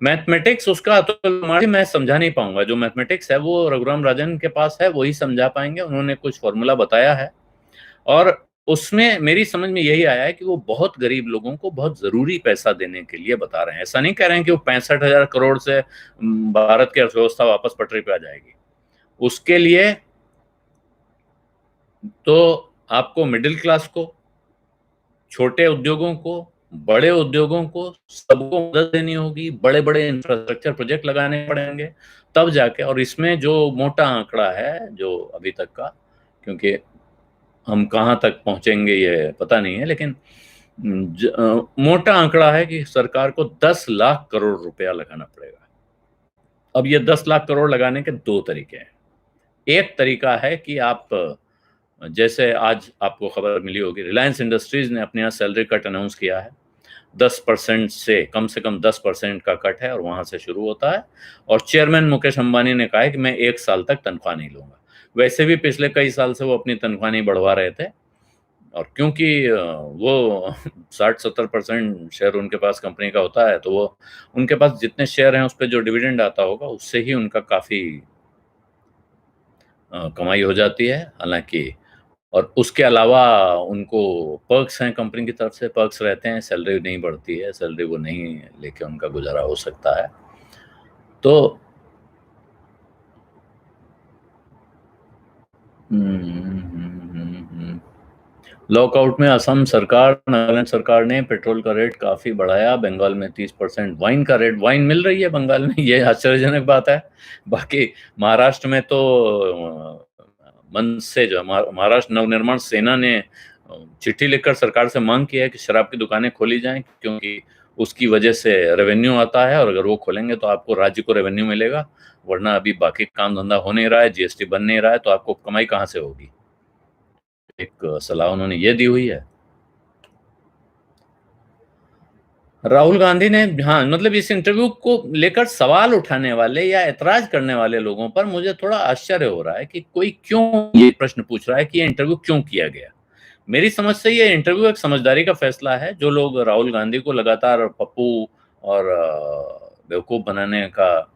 A: मैथमेटिक्स उसका तो मैं समझा नहीं पाऊंगा। जो मैथमेटिक्स है वो रघुराम राजन के पास है, वही समझा पाएंगे। उन्होंने कुछ फॉर्मूला बताया है और उसमें मेरी समझ में यही आया है कि वो बहुत गरीब लोगों को बहुत जरूरी पैसा देने के लिए बता रहे हैं। ऐसा नहीं कह रहे हैं कि वो 65,000 करोड़ से भारत की अर्थव्यवस्था वापस पटरी पे आ जाएगी। उसके लिए तो आपको मिडिल क्लास को, छोटे उद्योगों को, बड़े उद्योगों को, सबको मदद देनी होगी। बड़े बड़े इंफ्रास्ट्रक्चर प्रोजेक्ट लगाने पड़ेंगे, तब जाके। और इसमें जो मोटा आंकड़ा है जो अभी तक का, क्योंकि हम कहाँ तक पहुंचेंगे ये पता नहीं है, लेकिन मोटा आंकड़ा है कि सरकार को 10 लाख करोड़ रुपया लगाना पड़ेगा। अब ये 10 लाख करोड़ लगाने के दो तरीके हैं। एक तरीका है कि आप, जैसे आज आपको खबर मिली होगी, रिलायंस इंडस्ट्रीज ने अपने यहाँ सैलरी कट अनाउंस किया है। 10% से कम 10% का कट है और वहां से शुरू होता है। और चेयरमैन मुकेश अंबानी ने कहा है कि मैं 1 साल तक तनख्वाह नहीं लूंगा। वैसे भी पिछले कई साल से वो अपनी तनख्वाह नहीं बढ़वा रहे थे, और क्योंकि वो 60-70% शेयर उनके पास कंपनी का होता है, तो वो उनके पास जितने शेयर हैं उस पर जो डिविडेंड आता होगा उससे ही उनका काफी कमाई हो जाती है। हालांकि और उसके अलावा उनको पर्क्स हैं, कंपनी की तरफ से पर्क्स रहते हैं, सैलरी नहीं बढ़ती है, सैलरी वो नहीं लेके उनका गुजारा हो सकता है। तो लॉकआउट में असम सरकार, नागालैंड सरकार ने पेट्रोल का रेट काफी बढ़ाया। बंगाल में 30% वाइन मिल रही है बंगाल में, ये आश्चर्यजनक बात है। बाकी महाराष्ट्र में तो मन से जो महाराष्ट्र नवनिर्माण सेना ने चिट्ठी लिखकर सरकार से मांग की है कि शराब की दुकानें खोली जाएं, क्योंकि उसकी वजह से रेवेन्यू आता है, और अगर वो खोलेंगे तो आपको राज्य को रेवेन्यू मिलेगा, वरना अभी बाकी काम धंधा हो नहीं रहा है, जीएसटी बन नहीं रहा है, तो आपको कमाई कहाँ से होगी। एक सलाह उन्होंने ये दी हुई है। राहुल गांधी ने, हाँ, मतलब इस इंटरव्यू को लेकर सवाल उठाने वाले या ऐतराज करने वाले लोगों पर मुझे थोड़ा आश्चर्य हो रहा है कि कोई क्यों ये प्रश्न पूछ रहा है कि ये इंटरव्यू क्यों किया गया। मेरी समझ से ये इंटरव्यू एक समझदारी का फैसला है। जो लोग राहुल गांधी को लगातार पप्पू और बेवकूफ बनाने का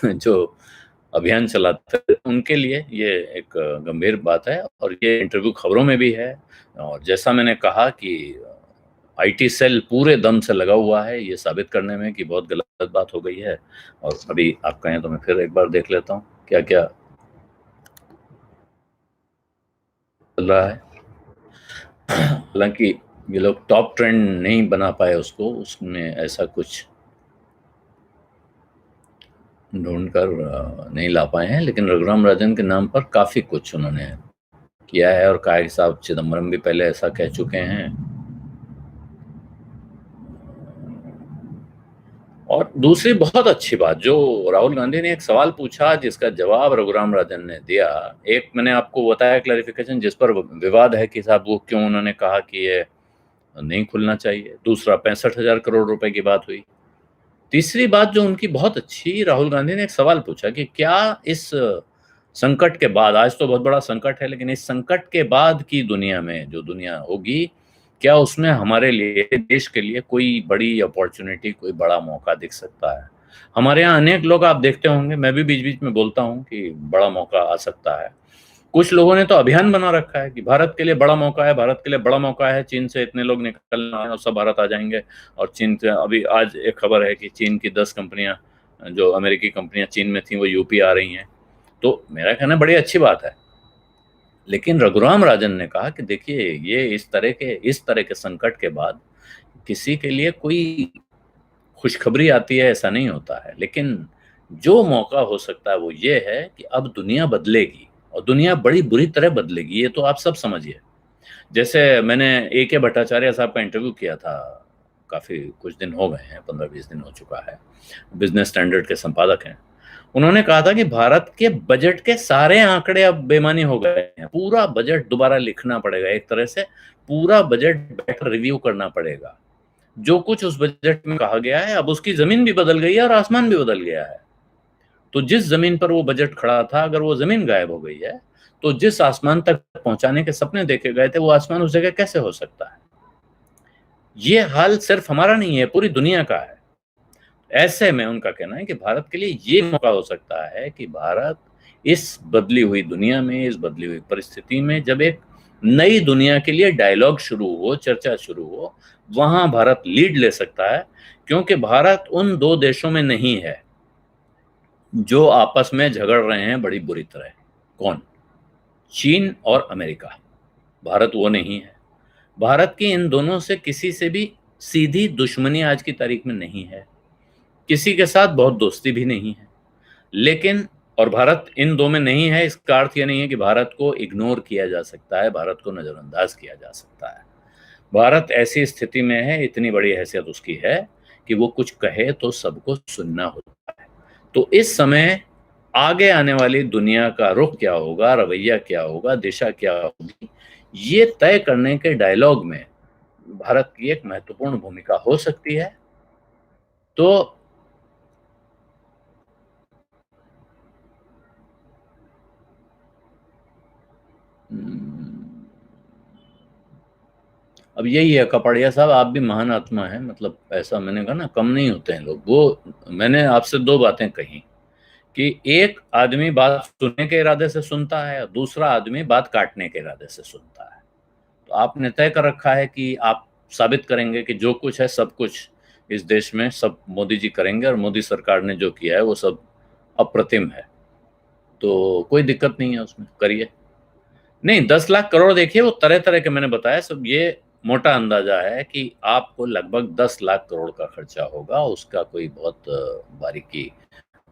A: जो अभियान चलाते हैं, उनके लिए ये एक गंभीर बात है। और ये इंटरव्यू खबरों में भी है, और जैसा मैंने कहा कि आईटी सेल पूरे दम से लगा हुआ है ये साबित करने में कि बहुत गलत बात हो गई है। और अभी आप कहें तो मैं फिर एक बार देख लेता हूँ क्या क्या चल रहा है। हालांकि ये लोग टॉप ट्रेंड नहीं बना पाए उसको, उसमें ऐसा कुछ ढूंढ कर नहीं ला पाए हैं, लेकिन रघुराम राजन के नाम पर काफी कुछ उन्होंने किया है। और कहा है कि साहब चिदम्बरम भी पहले ऐसा कह चुके हैं। और दूसरी बहुत अच्छी बात, जो राहुल गांधी ने एक सवाल पूछा जिसका जवाब रघुराम राजन ने दिया। एक मैंने आपको बताया क्लैरिफिकेशन जिस पर विवाद है कि साहब वो क्यों उन्होंने कहा कि ये नहीं खुलना चाहिए। दूसरा 65,000 करोड़ रुपए की बात हुई। तीसरी बात जो उनकी बहुत अच्छी, राहुल गांधी ने एक सवाल पूछा कि क्या इस संकट के बाद, आज तो बहुत बड़ा संकट है, लेकिन इस संकट के बाद की दुनिया में जो दुनिया होगी, क्या उसमें हमारे लिए, देश के लिए कोई बड़ी अपॉर्चुनिटी, कोई बड़ा मौका दिख सकता है? हमारे यहाँ अनेक लोग आप देखते होंगे, मैं भी बीच-बीच में बोलता हूँ कि बड़ा मौका आ सकता है। कुछ लोगों ने तो अभियान बना रखा है कि भारत के लिए बड़ा मौका है, भारत के लिए बड़ा मौका है, चीन से इतने लोग निकलना है और सब भारत आ जाएँगे। और चीन से अभी आज एक खबर है कि चीन की 10 कंपनियाँ, जो अमेरिकी कंपनियाँ चीन में थी, वो यूपी आ रही हैं। तो मेरा कहना है बड़ी अच्छी बात है। लेकिन रघुराम राजन ने कहा कि देखिए, ये इस तरह के संकट के बाद किसी के लिए कोई खुशखबरी आती है ऐसा नहीं होता है, लेकिन जो मौका हो सकता है वो ये है कि अब दुनिया बदलेगी और दुनिया बड़ी बुरी तरह बदलेगी, ये तो आप सब समझिए। जैसे मैंने ए.के. भट्टाचार्य साहब का इंटरव्यू किया था, काफ़ी कुछ दिन हो गए हैं, 15-20 दिन हो चुका है। बिज़नेस स्टैंडर्ड के संपादक हैं। उन्होंने कहा था कि भारत के बजट के सारे आंकड़े अब बेमानी हो गए हैं। पूरा बजट दोबारा लिखना पड़ेगा, एक तरह से पूरा बजट बैठकर रिव्यू करना पड़ेगा। जो कुछ उस बजट में कहा गया है, अब उसकी ज़मीन भी बदल गई है और आसमान भी बदल गया है। तो जिस ज़मीन पर वो बजट खड़ा था, अगर वो ज़मीन गायब हो गई है, तो जिस आसमान तक पहुँचाने के सपने देखे गए थे, वो आसमान उस जगह कैसे हो सकता है? ये हाल सिर्फ हमारा नहीं है, पूरी दुनिया का है। ऐसे में उनका कहना है कि भारत के लिए ये मौका हो सकता है कि भारत इस बदली हुई दुनिया में, इस बदली हुई परिस्थिति में जब एक नई दुनिया के लिए डायलॉग शुरू हो, चर्चा शुरू हो, वहाँ भारत लीड ले सकता है, क्योंकि भारत उन 2 देशों में नहीं है, जो आपस में झगड़ रहे हैं बड़ी बुरी तरह। कौन? चीन और अमेरिका। भारत वो नहीं है। भारत की इन दोनों से किसी से भी सीधी दुश्मनी आज की तारीख में नहीं है। किसी के साथ बहुत दोस्ती भी नहीं है। लेकिन और भारत इन 2 में नहीं है, इसका अर्थ ये नहीं है कि भारत को इग्नोर किया जा सकता है, भारत को नज़रअंदाज किया जा सकता है। भारत ऐसी स्थिति में है, इतनी बड़ी हैसियत उसकी है कि वो कुछ कहे तो सबको सुनना होता है। तो इस समय आगे आने वाली दुनिया का रुख क्या होगा, रवैया क्या होगा, दिशा क्या होगी, ये तय करने के डायलॉग में भारत की एक महत्वपूर्ण भूमिका हो सकती है। तो अब यही है कपड़िया साहब, आप भी महान आत्मा हैं, मतलब ऐसा मैंने कहा ना, कम नहीं होते हैं लोग। वो मैंने आपसे 2 बातें कही कि एक आदमी बात सुनने के इरादे से सुनता है और दूसरा आदमी बात काटने के इरादे से सुनता है। तो आपने तय कर रखा है कि आप साबित करेंगे कि जो कुछ है सब कुछ इस देश में सब मोदी जी करेंगे और मोदी सरकार ने जो किया है वो सब अप्रतिम है। तो कोई दिक्कत नहीं है उसमें, करिए। नहीं, 10 लाख करोड़ देखिए वो तरह-तरह के मैंने बताया सब, ये मोटा अंदाजा है कि आपको लगभग 10 लाख करोड़ का खर्चा होगा, उसका कोई बहुत बारीकी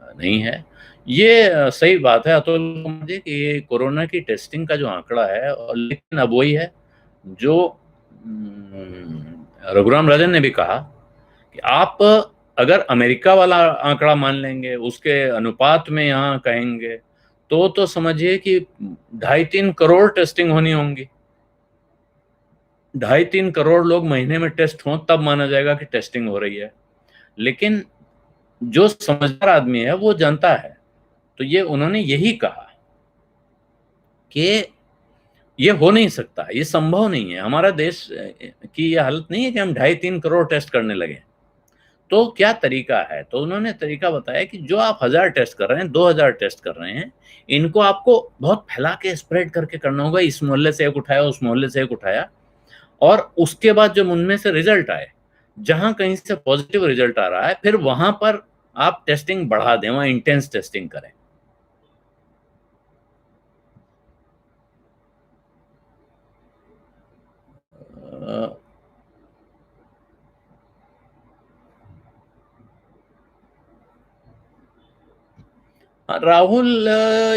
A: नहीं है। ये सही बात है अतुल जी कि ये कोरोना की टेस्टिंग का जो आंकड़ा है, और लेकिन अब वही है जो रघुराम राजन ने भी कहा कि आप अगर अमेरिका वाला आंकड़ा मान लेंगे, उसके अनुपात में यहाँ कहेंगे, तो समझिए कि 2.5-3 करोड़ टेस्टिंग होनी होंगी। 2.5-3 करोड़ लोग महीने में टेस्ट हों तब माना जाएगा कि टेस्टिंग हो रही है। लेकिन जो समझदार आदमी है वो जानता है। तो ये उन्होंने यही कहा कि ये हो नहीं सकता, ये संभव नहीं है। हमारा देश की ये हालत नहीं है कि हम 2.5-3 करोड़ टेस्ट करने लगे। तो क्या तरीका है? तो उन्होंने तरीका बताया कि जो आप 1000 टेस्ट कर रहे हैं, 2000 टेस्ट कर रहे हैं, इनको आपको बहुत फैला के स्प्रेड करके करना होगा। इस मोहल्ले से एक उठाया, उस मोहल्ले से एक उठाया, और उसके बाद जब उनमें से रिजल्ट आए, जहां कहीं से पॉजिटिव रिजल्ट आ रहा है, फिर वहां पर आप टेस्टिंग बढ़ा दें, वहां इंटेंस टेस्टिंग करें। राहुल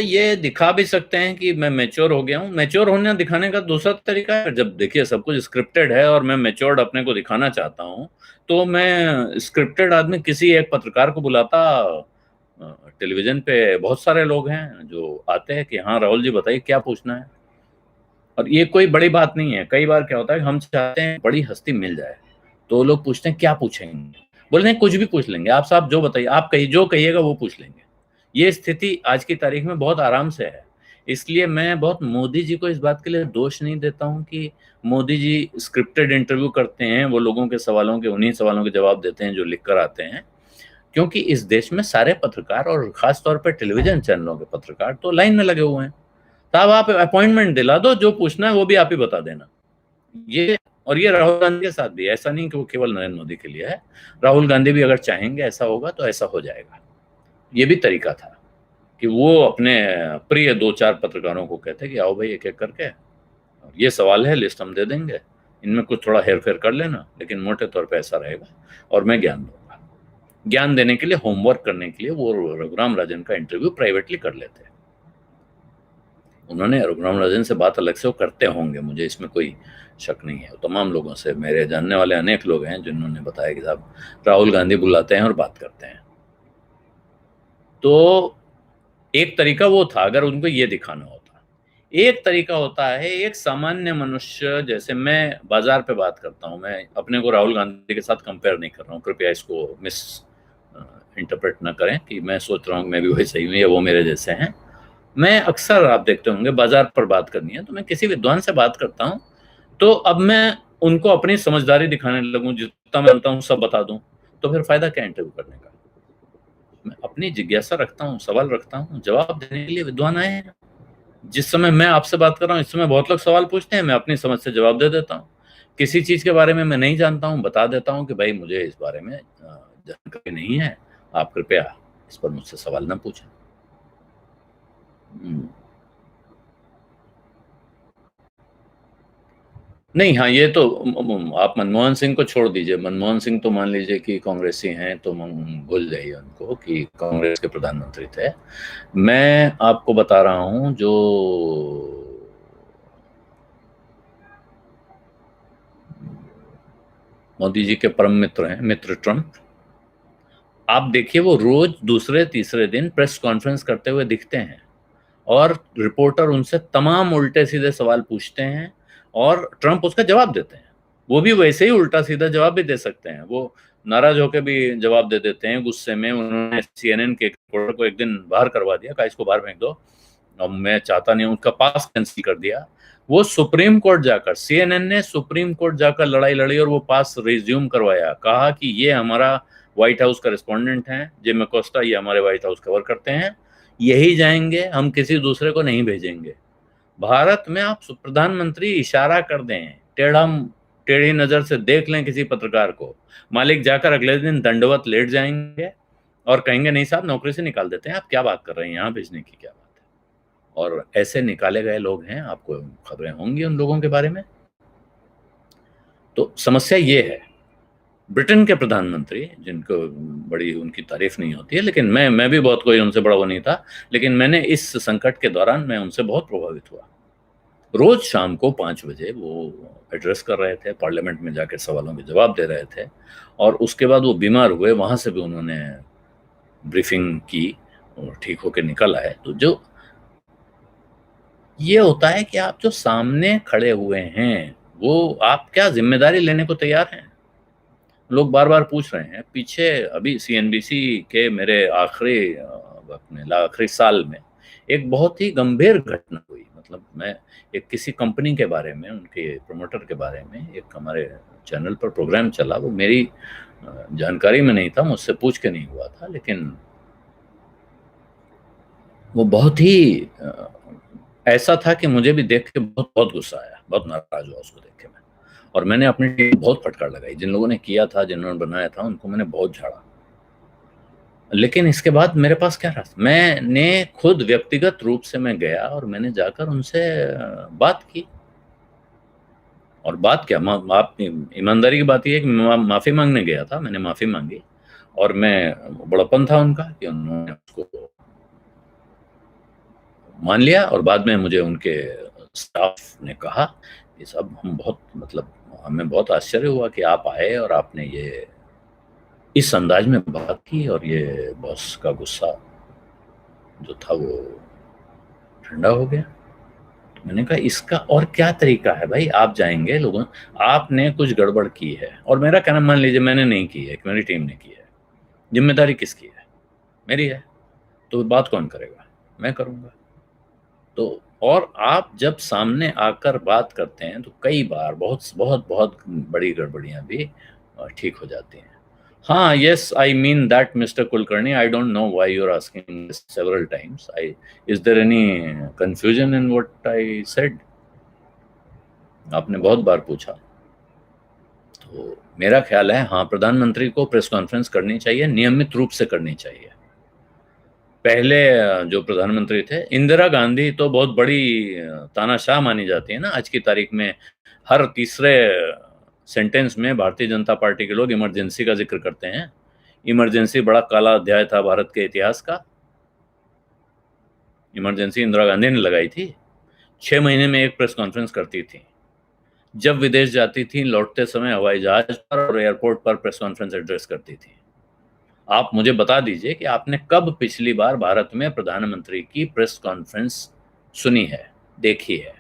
A: ये दिखा भी सकते हैं कि मैं मैच्योर हो गया हूँ। मैच्योर होने दिखाने का दूसरा तरीका है, जब देखिए सब कुछ स्क्रिप्टेड है और मैं मैच्योर्ड अपने को दिखाना चाहता हूँ, तो मैं स्क्रिप्टेड आदमी किसी एक पत्रकार को बुलाता। टेलीविजन पे बहुत सारे लोग हैं जो आते हैं कि हाँ राहुल जी बताइए क्या पूछना है। और ये कोई बड़ी बात नहीं है। कई बार क्या होता है, हम चाहते हैं बड़ी हस्ती मिल जाए, तो लोग पूछते हैं क्या पूछेंगे, बोलते हैं कुछ भी पूछ लेंगे, आप साहब जो बताइए, आप कहिए, जो कहिएगा वो पूछ लेंगे। ये स्थिति आज की तारीख में बहुत आराम से है। इसलिए मैं बहुत मोदी जी को इस बात के लिए दोष नहीं देता हूं कि मोदी जी स्क्रिप्टेड इंटरव्यू करते हैं, वो लोगों के सवालों के उन्हीं सवालों के जवाब देते हैं जो लिख कर आते हैं, क्योंकि इस देश में सारे पत्रकार और खास तौर पर टेलीविजन चैनलों के पत्रकार तो लाइन में लगे हुए हैं। साहब आप अपॉइंटमेंट दिला दो, जो पूछना है वो भी आप ही बता देना। ये राहुल गांधी के साथ भी ऐसा नहीं कि वो केवल नरेंद्र मोदी के लिए है, राहुल गांधी भी अगर चाहेंगे ऐसा होगा तो ऐसा हो जाएगा। ये भी तरीका था कि वो अपने प्रिय 2-4 पत्रकारों को कहते कि आओ भाई एक एक करके, और ये सवाल है, लिस्ट हम दे देंगे, इनमें कुछ थोड़ा हेर फेर कर लेना, लेकिन मोटे तौर पे ऐसा रहेगा और मैं ज्ञान दूंगा। ज्ञान देने के लिए, होमवर्क करने के लिए वो रघुराम राजन का इंटरव्यू प्राइवेटली कर लेते हैं। उन्होंने रघुराम राजन से बात अलग से वो करते होंगे, मुझे इसमें कोई शक नहीं है। तमाम लोगों से, मेरे जानने वाले अनेक लोग हैं जिन्होंने बताया कि साहब राहुल गांधी बुलाते हैं और बात करते हैं। तो एक तरीका वो था, अगर उनको ये दिखाना होता। एक तरीका होता है, एक सामान्य मनुष्य, जैसे मैं बाजार पे बात करता हूं, मैं अपने को राहुल गांधी के साथ कंपेयर नहीं कर रहा हूं, कृपया इसको मिस इंटरप्रेट ना करें कि मैं सोच रहा हूं मैं भी वही सही हूं या वो मेरे जैसे हैं। मैं अक्सर, आप देखते होंगे, बाजार पर बात करनी है तो मैं किसी विद्वान से बात करता हूं, तो अब मैं उनको अपनी समझदारी दिखाने लगूं, जितना मैं जानता हूं सब बता दूं, तो फिर फायदा क्या इंटरव्यू करने का। मैं अपनी जिज्ञासा रखता हूं, सवाल रखता हूं, जवाब देने के लिए विद्वान आए हैं। जिस समय मैं आपसे बात कर रहा हूं, इस समय बहुत लोग सवाल पूछते हैं, मैं अपनी समझ से जवाब दे देता हूं। किसी चीज के बारे में मैं नहीं जानता हूं, बता देता हूं कि भाई मुझे इस बारे में जानकारी नहीं है, आप कृपया इस पर मुझसे सवाल ना पूछें। नहीं, हाँ, ये तो आप मनमोहन सिंह को छोड़ दीजिए। मनमोहन सिंह तो मान लीजिए कि कांग्रेसी हैं, तो भूल जाइए उनको कि कांग्रेस के प्रधानमंत्री थे। मैं आपको बता रहा हूं जो मोदी जी के परम मित्र हैं, मित्र ट्रंप, आप देखिए वो रोज दूसरे तीसरे दिन प्रेस कॉन्फ्रेंस करते हुए दिखते हैं और रिपोर्टर उनसे तमाम उल्टे सीधे सवाल पूछते हैं और ट्रंप उसका जवाब देते हैं। वो भी वैसे ही उल्टा सीधा जवाब भी दे सकते हैं, वो नाराज होकर भी जवाब दे देते हैं। गुस्से में उन्होंने CNN के रिपोर्टर को एक दिन बाहर करवा दिया, कहा इसको बाहर फेंक दो, अब मैं चाहता नहीं, उनका पास कैंसिल कर दिया। वो सुप्रीम कोर्ट जाकर, CNN ने सुप्रीम कोर्ट जाकर लड़ाई लड़ी और वो पास रिज्यूम करवाया, कहा कि ये हमारा व्हाइट हाउस करेस्पॉन्डेंट हैं, जिम अकोस्टा, ये हमारे व्हाइट हाउस कवर करते हैं, यही जाएंगे, हम किसी दूसरे को नहीं भेजेंगे। भारत में आप प्रधानमंत्री इशारा कर दें, टेढ़ी नजर से देख लें किसी पत्रकार को, मालिक जाकर अगले दिन दंडवत लेट जाएंगे और कहेंगे नहीं साहब नौकरी से निकाल देते हैं, आप क्या बात कर रहे हैं, यहाँ भेजने की क्या बात है। और ऐसे निकाले गए लोग हैं, आपको खबरें होंगी उन लोगों के बारे में। तो समस्या ये है। ब्रिटेन के प्रधानमंत्री, जिनको बड़ी उनकी तारीफ नहीं होती है, लेकिन मैं भी बहुत कोई उनसे बड़ा वो नहीं था, लेकिन मैंने इस संकट के दौरान मैं उनसे बहुत प्रभावित हुआ। रोज शाम को 5 बजे वो एड्रेस कर रहे थे, पार्लियामेंट में जाकर सवालों के जवाब दे रहे थे, और उसके बाद वो बीमार हुए, वहां से भी उन्होंने ब्रीफिंग की और ठीक होकर निकल आए। तो जो ये होता है कि आप जो सामने खड़े हुए हैं, वो आप क्या जिम्मेदारी लेने को तैयार हैं। लोग बार बार पूछ रहे हैं, पीछे अभी CNBC के मेरे आखिरी साल में एक बहुत ही गंभीर घटना हुई। मतलब मैं एक किसी कंपनी के बारे में, उनके प्रमोटर के बारे में एक हमारे चैनल पर प्रोग्राम चला, वो मेरी जानकारी में नहीं था, मुझसे पूछ के नहीं हुआ था, लेकिन वो बहुत ही ऐसा था कि मुझे भी देख के बहुत बहुत गुस्सा आया, बहुत नाराज हुआ उसको देख के मैं। और मैंने अपनी टीम बहुत फटकार लगाई, जिन लोगों ने किया था, जिन्होंने बनाया था, उनको मैंने बहुत झाड़ा। लेकिन इसके बाद मेरे पास क्या रहा, मैंने खुद व्यक्तिगत रूप से मैं गया और मैंने जाकर उनसे बात की। और बात क्या, आप ईमानदारी की बात यह है कि माफी मांगने गया था, मैंने माफी मांगी, और मैं बड़प्पन था उनका कि उन्होंने उसको मान लिया। और बाद में मुझे उनके स्टाफ ने कहा कि साहब हम बहुत, मतलब हमें बहुत आश्चर्य हुआ कि आप आए और आपने ये इस अंदाज में बात की, और ये बॉस का गुस्सा जो था वो ठंडा हो गया। तो मैंने कहा इसका और क्या तरीका है भाई, आप जाएंगे लोगों, आपने कुछ गड़बड़ की है, और मेरा कहना मान लीजिए मैंने नहीं की है, मेरी टीम ने की है, जिम्मेदारी किसकी है, मेरी है, तो बात कौन करेगा, मैं करूंगा। तो और आप जब सामने आकर बात करते हैं तो कई बार बहुत बहुत बहुत बड़ी गड़बड़ियां भी ठीक हो जाती हैं। हाँ, yes, I mean that, Mr. Kulkarni. I don't know why you're asking this several times. Is there any confusion in what I said? आपने बहुत बार पूछा। तो मेरा ख्याल है, हाँ, प्रधानमंत्री को प्रेस कॉन्फ्रेंस करनी चाहिए, नियमित रूप से करनी चाहिए। पहले जो प्रधानमंत्री थे, इंदिरा गांधी तो बहुत बड़ी तानाशाह मानी जाती है ना आज की तारीख में। हर तीसरे सेंटेंस में भारतीय जनता पार्टी के लोग इमरजेंसी का जिक्र करते हैं। इमरजेंसी बड़ा काला अध्याय था भारत के इतिहास का। इमरजेंसी इंदिरा गांधी ने लगाई थी। 6 महीने में एक प्रेस कॉन्फ्रेंस करती थी। जब विदेश जाती थी, लौटते समय हवाई जहाज पर और एयरपोर्ट पर प्रेस कॉन्फ्रेंस एड्रेस करती थी। आप मुझे बता दीजिए कि आपने कब पिछली बार भारत में प्रधानमंत्री की प्रेस कॉन्फ्रेंस सुनी है, देखी है?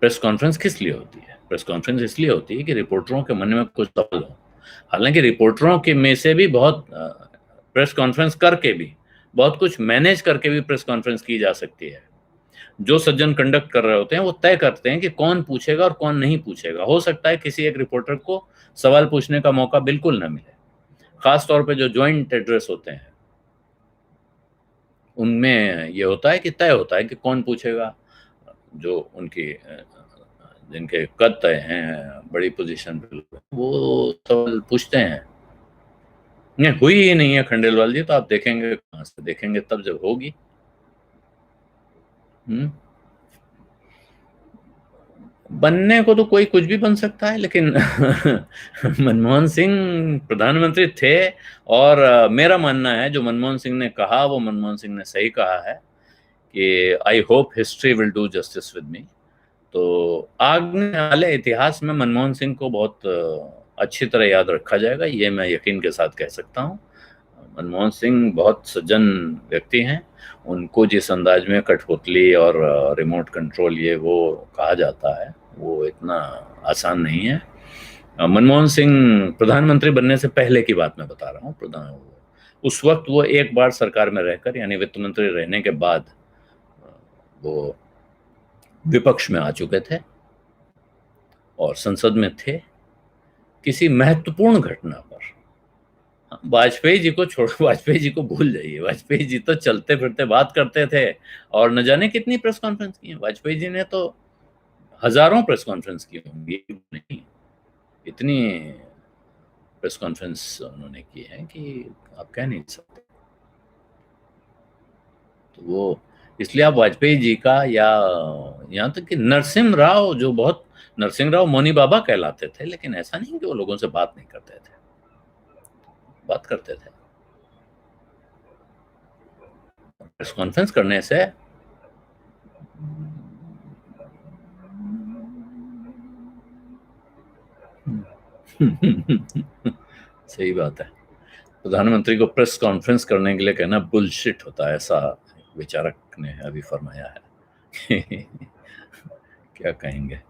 A: प्रेस कॉन्फ्रेंस किस लिए होती है? प्रेस कॉन्फ्रेंस इसलिए होती है कि रिपोर्टरों के मन में कुछ सवाल हो। हालांकि रिपोर्टरों के में से भी बहुत प्रेस कॉन्फ्रेंस करके भी, बहुत कुछ मैनेज करके भी प्रेस कॉन्फ्रेंस की जा सकती है। जो सज्जन कंडक्ट कर रहे होते हैं वो तय करते हैं कि कौन पूछेगा और कौन नहीं पूछेगा। हो सकता है किसी एक रिपोर्टर को सवाल पूछने का मौका बिल्कुल ना मिले। खास तौर पे जो ज्वाइंट एड्रेस होते हैं उनमें ये होता है कि तय होता है कि कौन पूछेगा। जो उनकी जिनके कद तय हैं, बड़ी पोजीशन पे लोग हैं, वो सवाल पूछते हैं। नहीं, हुई ही नहीं है खंडेलवाल जी, तो आप देखेंगे कहाँ से? देखेंगे तब जब होगी। बनने को तो कोई कुछ भी बन सकता है, लेकिन मनमोहन सिंह प्रधानमंत्री थे। और मेरा मानना है, जो मनमोहन सिंह ने कहा वो मनमोहन सिंह ने सही कहा है कि I hope history will do justice with me. तो आगे वाले इतिहास में मनमोहन सिंह को बहुत अच्छी तरह याद रखा जाएगा, ये मैं यकीन के साथ कह सकता हूँ। मनमोहन सिंह बहुत सज्जन व्यक्ति हैं। उनको जिस अंदाज में कठपुतली और रिमोट कंट्रोल ये वो कहा जाता है, वो इतना आसान नहीं है। मनमोहन सिंह प्रधानमंत्री बनने से पहले की बात मैं बता रहा हूँ। उस वक्त वो एक बार सरकार में रहकर, यानी वित्त मंत्री रहने के बाद, वो विपक्ष में आ चुके थे और संसद में थे। किसी महत्वपूर्ण घटना पर, वाजपेयी जी को छोड़ो, वाजपेयी जी को भूल जाइए। वाजपेयी जी तो चलते फिरते बात करते थे और न जाने कितनी प्रेस कॉन्फ्रेंस की है। वाजपेयी जी ने तो हजारों प्रेस कॉन्फ्रेंस की होंगी, नहीं, इतनी प्रेस कॉन्फ्रेंस उन्होंने की है कि आप कह नहीं सकते। तो वो इसलिए आप वाजपेयी जी का, या यहाँ तक कि नरसिम्हा राव, जो बहुत, नरसिंह राव मौनी बाबा कहलाते थे, लेकिन ऐसा नहीं कि वो लोगों से बात नहीं करते थे, बात करते थे। प्रेस कॉन्फ्रेंस करने से सही बात है। प्रधानमंत्री को प्रेस कॉन्फ्रेंस करने के लिए कहना बुलशिट होता है, ऐसा विचारक ने अभी फरमाया है। क्या कहेंगे?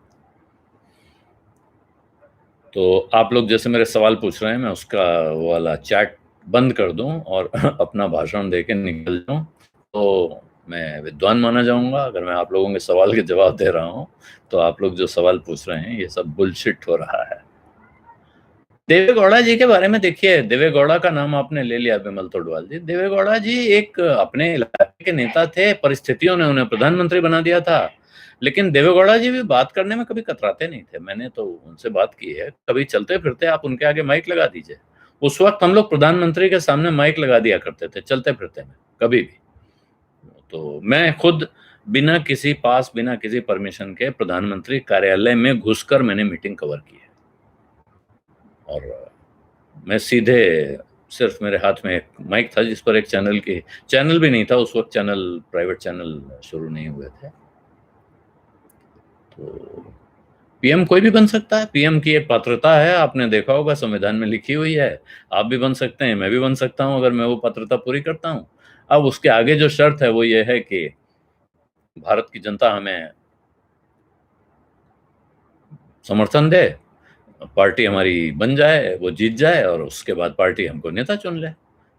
A: तो आप लोग जैसे मेरे सवाल पूछ रहे हैं, मैं उसका वाला चैट बंद कर दूं और अपना भाषण देके निकल जाऊं, तो मैं विद्वान माना जाऊंगा। अगर मैं आप लोगों के सवाल के जवाब दे रहा हूं तो आप लोग जो सवाल पूछ रहे हैं ये सब बुलशिट हो रहा है। देवेगौड़ा जी के बारे में देखिए, देवेगौड़ा का नाम आपने ले लिया, विमल तोडवाल जी। देवेगौड़ा जी एक अपने इलाके के नेता थे, परिस्थितियों ने उन्हें प्रधानमंत्री बना दिया था। लेकिन देवेगौड़ा जी भी बात करने में कभी कतराते नहीं थे। मैंने तो उनसे बात की है, कभी चलते फिरते आप उनके आगे माइक लगा दीजिए। उस वक्त हम लोग प्रधानमंत्री के सामने माइक लगा दिया करते थे चलते फिरते में, कभी भी। तो मैं खुद बिना किसी पास, बिना किसी परमिशन के प्रधानमंत्री कार्यालय में घुसकर मैंने मीटिंग कवर की है। और मैं सीधे, सिर्फ मेरे हाथ में एक माइक था जिस पर एक चैनल भी नहीं था उस वक्त, प्राइवेट चैनल शुरू नहीं हुए थे। तो पीएम कोई भी बन सकता है, पीएम की एक पात्रता है, आपने देखा होगा संविधान में लिखी हुई है। आप भी बन सकते हैं, मैं भी बन सकता हूं, अगर मैं वो पात्रता पूरी करता हूं। अब उसके आगे जो शर्त है वो ये है कि भारत की जनता हमें समर्थन दे, पार्टी हमारी बन जाए, वो जीत जाए, और उसके बाद पार्टी हमको नेता चुन ले।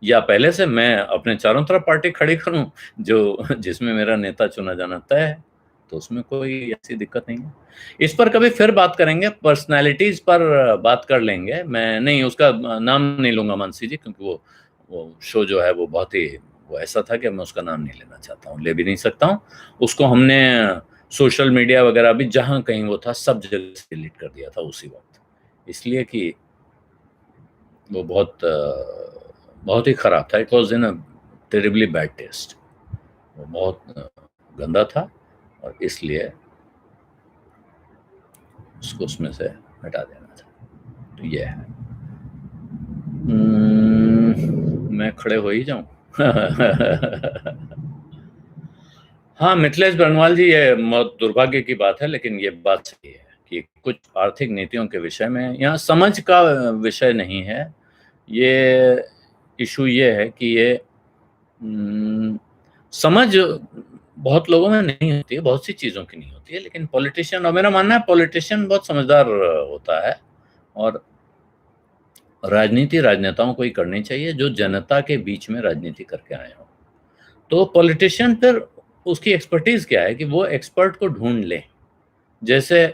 A: या पहले से मैं अपने चारों तरफ पार्टी खड़ी करूं जो जिसमें मेरा नेता चुना जाना तय है, तो उसमें कोई ऐसी दिक्कत नहीं है। इस पर कभी फिर बात करेंगे, पर्सनालिटीज पर बात कर लेंगे। मैं नहीं, उसका नाम नहीं लूंगा मानसी जी, क्योंकि वो शो जो है वो बहुत ही वो ऐसा था कि मैं उसका नाम नहीं लेना चाहता हूँ, ले भी नहीं सकता हूँ। उसको हमने सोशल मीडिया वगैरह भी जहां कहीं वो था सब जगह से डिलीट कर दिया था उसी वक्त, इसलिए कि वो बहुत ही खराब था। It was in a terribly bad taste, वो बहुत गंदा था और इसलिए उसको उसमें से हटा देना था। तो ये है। मैं खड़े हो ही जाऊं? हाँ, मिथिलेश बरनवाल जी, ये बहुत दुर्भाग्य की बात है, लेकिन ये बात सही है कि कुछ आर्थिक नीतियों के विषय में यहाँ समझ का विषय नहीं है। ये इशू ये है कि ये समझ बहुत लोगों में नहीं होती है, बहुत सी चीज़ों की नहीं होती है, लेकिन पॉलिटिशियन, और मेरा मानना है पॉलिटिशियन बहुत समझदार होता है, और राजनीति राजनेताओं को ही करनी चाहिए जो जनता के बीच में राजनीति करके आए हो। तो पॉलिटिशियन फिर उसकी एक्सपर्टीज क्या है कि वो एक्सपर्ट को ढूंढ ले। जैसे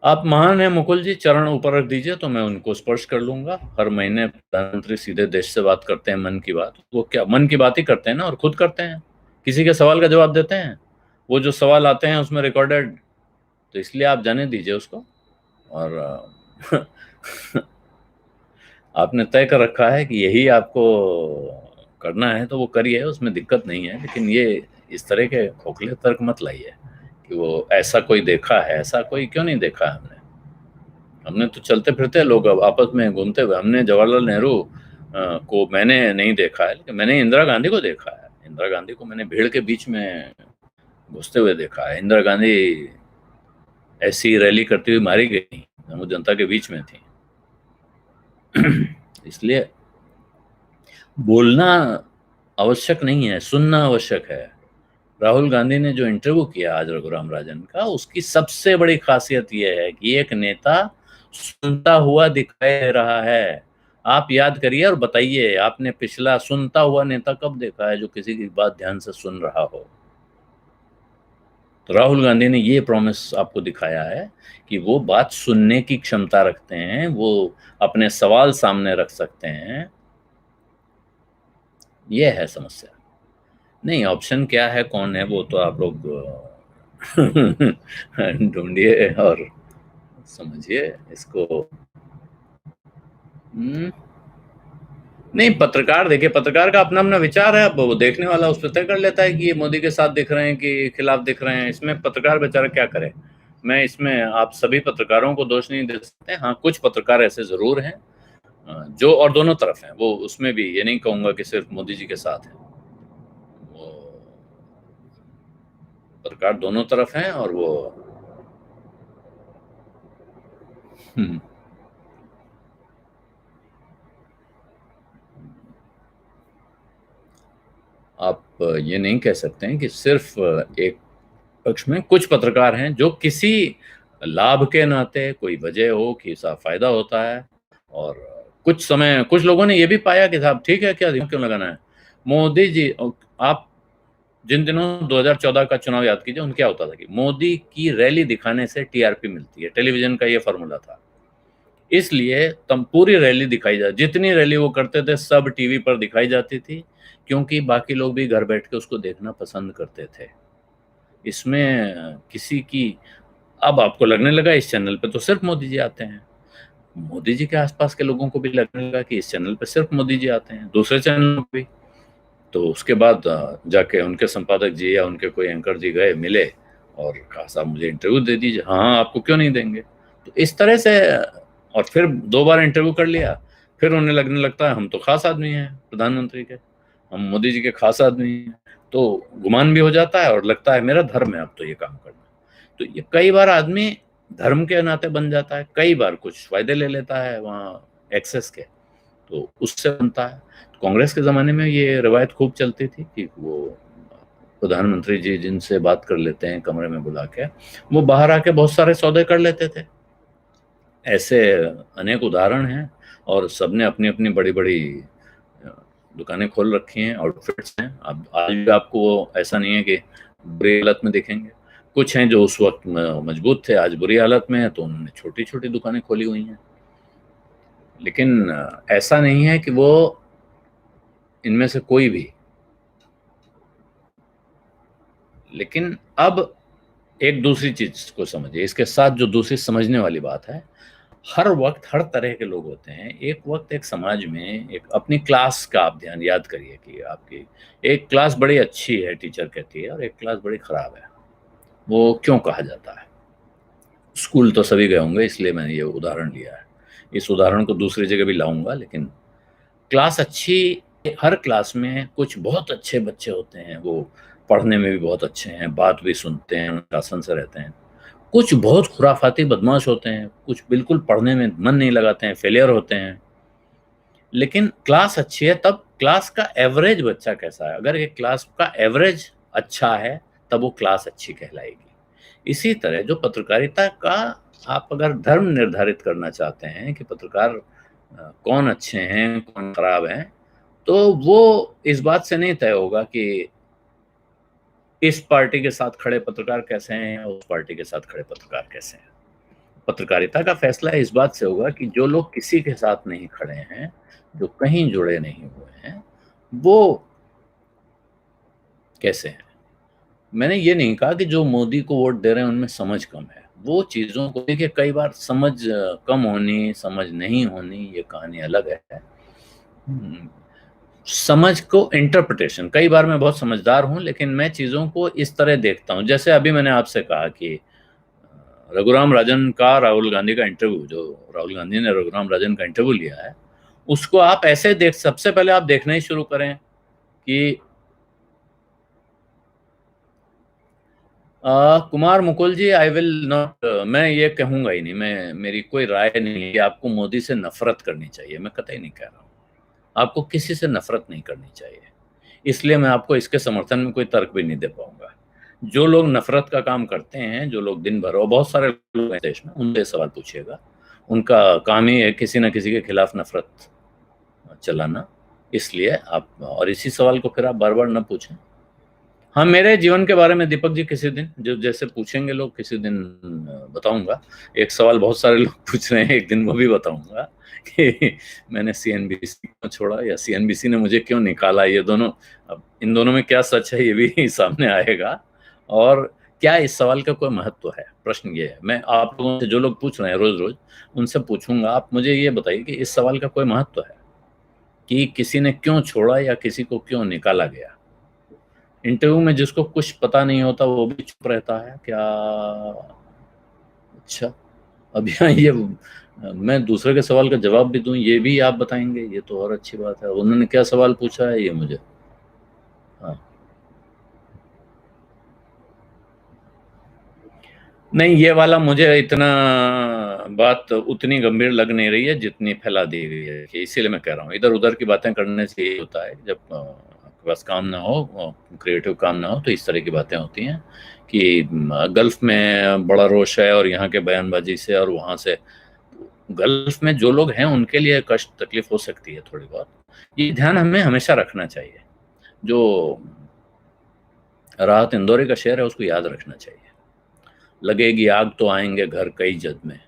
A: आप महान है मुकुल जी, चरण ऊपर रख दीजिए तो मैं उनको स्पर्श कर लूंगा। हर महीने प्रधानमंत्री सीधे देश से बात करते हैं, मन की बात। वो क्या मन की बात ही करते हैं ना, और खुद करते हैं, किसी के सवाल का जवाब देते हैं। वो जो सवाल आते हैं उसमें रिकॉर्डेड, तो इसलिए आप जाने दीजिए उसको। और आपने तय कर रखा है कि यही आपको करना है तो वो करिए, उसमें दिक्कत नहीं है। लेकिन ये इस तरह के खोखले तर्क मत लाइए कि वो ऐसा कोई देखा है, ऐसा कोई क्यों नहीं देखा है। हमने तो चलते फिरते लोग अब आपस में घूमते हुए, हमने जवाहरलाल नेहरू को मैंने नहीं देखा है, लेकिन मैंने इंदिरा गांधी को देखा है। इंदिरा गांधी को मैंने भीड़ के बीच में घुसते हुए देखा है। इंदिरा गांधी ऐसी रैली करती हुई मारी गई, वो जनता के बीच में थी। इसलिए बोलना आवश्यक नहीं है, सुनना आवश्यक है। राहुल गांधी ने जो इंटरव्यू किया आज रघुराम राजन का, उसकी सबसे बड़ी खासियत यह है कि एक नेता सुनता हुआ दिखाई दे रहा है। आप याद करिए और बताइए, आपने पिछला सुनता हुआ नेता कब देखा है जो किसी की बात ध्यान से सुन रहा हो? तो राहुल गांधी ने ये प्रॉमिस आपको दिखाया है कि वो बात सुनने की क्षमता रखते हैं, वो अपने सवाल सामने रख सकते हैं। ये है समस्या। नहीं, ऑप्शन क्या है, कौन है, वो तो आप लोग ढूंढिए और समझिए इसको। नहीं, पत्रकार देखिए, पत्रकार का अपना अपना विचार है। अब वो देखने वाला उस पर तय कर लेता है कि ये मोदी के साथ दिख रहे हैं कि खिलाफ दिख रहे हैं। इसमें पत्रकार बेचारा क्या करे। मैं इसमें आप सभी पत्रकारों को दोष नहीं दे सकते। हाँ, कुछ पत्रकार ऐसे जरूर हैं जो, और दोनों तरफ हैं वो, उसमें भी ये नहीं कहूंगा कि सिर्फ मोदी जी के साथ है। वो पत्रकार दोनों तरफ हैं, और वो आप ये नहीं कह सकते हैं कि सिर्फ एक पक्ष में। कुछ पत्रकार हैं जो किसी लाभ के नाते, कोई वजह हो कि साहब फायदा होता है, और कुछ समय कुछ लोगों ने ये भी पाया कि साहब ठीक है, क्या क्यों लगाना है। मोदी जी, आप जिन दिनों 2014 का चुनाव याद कीजिए, उन क्या होता था कि मोदी की रैली दिखाने से टीआरपी मिलती है। टेलीविजन का ये फॉर्मूला था, इसलिए तम पूरी रैली दिखाई जाती, जितनी रैली वो करते थे सब टीवी पर दिखाई जाती थी, क्योंकि बाकी लोग भी घर बैठ के उसको देखना पसंद करते थे। इसमें किसी की, अब आपको लगने लगा इस चैनल पे तो सिर्फ मोदी जी आते हैं, मोदी जी के आसपास के लोगों को भी लगने लगा कि इस चैनल पे सिर्फ मोदी जी आते हैं, दूसरे चैनल पे भी। तो उसके बाद जाके उनके संपादक जी या उनके कोई एंकर जी गए, मिले और कहा साहब मुझे इंटरव्यू दे दीजिए। हाँ, आपको क्यों नहीं देंगे। तो इस तरह से, और फिर 2 बार इंटरव्यू कर लिया, फिर उन्हें लगने लगता है हम तो खास आदमी हैं प्रधानमंत्री के, हम मोदी जी के खास आदमी हैं। तो गुमान भी हो जाता है और लगता है मेरा धर्म है अब तो ये काम करना। तो ये कई बार आदमी धर्म के नाते बन जाता है, कई बार कुछ फायदे ले लेता है वहाँ एक्सेस के, तो उससे बनता है। तो कांग्रेस के ज़माने में ये रवायत खूब चलती थी कि वो प्रधानमंत्री जी जिनसे बात कर लेते हैं कमरे में बुला के, वो बाहर आके बहुत सारे सौदे कर लेते थे। ऐसे अनेक उदाहरण हैं और सबने अपनी अपनी बड़ी बड़ी दुकानें खोल रखी हैं, आउटफिट्स हैं। अब आज भी आपको ऐसा नहीं है कि बुरी हालत में दिखेंगे। कुछ हैं जो उस वक्त मजबूत थे, आज बुरी हालत में है, तो उन्होंने छोटी छोटी दुकानें खोली हुई हैं। लेकिन ऐसा नहीं है कि वो इनमें से कोई भी। लेकिन अब एक दूसरी चीज को समझिए, इसके साथ जो दूसरी समझने वाली बात है, हर वक्त हर तरह के लोग होते हैं। एक वक्त एक समाज में एक अपनी क्लास का आप ध्यान याद करिए कि आपकी एक क्लास बड़ी अच्छी है, टीचर कहती है, और एक क्लास बड़ी खराब है। वो क्यों कहा जाता है? स्कूल तो सभी गए होंगे, इसलिए मैंने ये उदाहरण लिया है। इस उदाहरण को दूसरी जगह भी लाऊंगा, लेकिन क्लास अच्छी, हर क्लास में कुछ बहुत अच्छे बच्चे होते हैं, वो पढ़ने में भी बहुत अच्छे हैं, बात भी सुनते हैं, अनुशासन से रहते हैं। कुछ बहुत खुराफाती बदमाश होते हैं, कुछ बिल्कुल पढ़ने में मन नहीं लगाते हैं, फेलियर होते हैं। लेकिन क्लास अच्छी है, तब क्लास का एवरेज बच्चा कैसा है? अगर एक क्लास का एवरेज अच्छा है, तब वो क्लास अच्छी कहलाएगी। इसी तरह जो पत्रकारिता का आप अगर धर्म निर्धारित करना चाहते हैं कि पत्रकार कौन अच्छे हैं, कौन खराब हैं, तो वो इस बात से नहीं तय होगा कि इस पार्टी के साथ खड़े पत्रकार कैसे हैं या उस पार्टी के साथ खड़े पत्रकार कैसे हैं। पत्रकारिता का फैसला इस बात से होगा कि जो लोग किसी के साथ नहीं खड़े हैं, जो कहीं जुड़े नहीं हुए हैं, वो कैसे हैं। मैंने ये नहीं कहा कि जो मोदी को वोट दे रहे हैं उनमें समझ कम है। वो चीज़ों को देखिए, कई बार समझ कम होनी, समझ नहीं होनी, ये कहानी अलग है। हम्म, समझ को इंटरप्रिटेशन, कई बार मैं बहुत समझदार हूं, लेकिन मैं चीज़ों को इस तरह देखता हूं। जैसे अभी मैंने आपसे कहा कि रघुराम राजन का राहुल गांधी का इंटरव्यू, जो राहुल गांधी ने रघुराम राजन का इंटरव्यू लिया है, उसको आप ऐसे देख, सबसे पहले आप देखना ही शुरू करें कि कुमार मुकुल जी, आई विल नॉट, मैं ये कहूंगा ही नहीं, मैं, मेरी कोई राय नहीं है कि आपको मोदी से नफरत करनी चाहिए। मैं कतई नहीं कह रहा हूँ, आपको किसी से नफरत नहीं करनी चाहिए। इसलिए मैं आपको इसके समर्थन में कोई तर्क भी नहीं दे पाऊंगा। जो लोग नफरत का काम करते हैं, जो लोग दिन भर, और बहुत सारे लोग हैं देश में, उनसे सवाल पूछिएगा, उनका काम ही है किसी न किसी के खिलाफ नफरत चलाना। इसलिए आप, और इसी सवाल को फिर आप बार बार न पूछें। हाँ, मेरे जीवन के बारे में दीपक जी किसी दिन, जो जैसे पूछेंगे लोग, किसी दिन बताऊंगा। एक सवाल बहुत सारे लोग पूछ रहे हैं, एक दिन वो भी बताऊंगा कि मैंने सीएनबीसी क्यों छोड़ा या सीएनबीसी ने मुझे क्यों निकाला। ये दोनों, अब इन दोनों में क्या सच है ये भी सामने आएगा। और क्या इस सवाल का कोई महत्व है? प्रश्न ये है। मैं आप लोगों से, जो लोग पूछ रहे हैं रोज रोज, उनसे पूछूंगा, आप मुझे ये बताइए कि इस सवाल का कोई महत्व है कि किसी ने क्यों छोड़ा या किसी को क्यों निकाला गया? इंटरव्यू में जिसको कुछ पता नहीं होता वो भी चुप रहता है क्या? अच्छा, अब यहाँ ये मैं दूसरे के सवाल का जवाब भी दूं, ये भी आप बताएंगे? ये तो और अच्छी बात है। उन्होंने क्या सवाल पूछा है ये मुझे, हाँ। नहीं, ये वाला मुझे इतना, बात उतनी गंभीर लग नहीं रही है जितनी फैला दी गई है, कि इसीलिए मैं कह रहा हूँ इधर उधर की बातें करने से ये होता है। जब आपके पास काम ना हो, क्रिएटिव काम ना हो, तो इस तरह की बातें होती हैं कि गल्फ में बड़ा रोष है और यहाँ के बयानबाजी से, और वहाँ से, गल्फ में जो लोग हैं उनके लिए कष्ट तकलीफ हो सकती है थोड़ी बहुत। ये ध्यान हमें हमेशा रखना चाहिए। जो राहत इंदौरी का शेर है, उसको याद रखना चाहिए। लगेगी आग तो आएंगे घर कई जद में,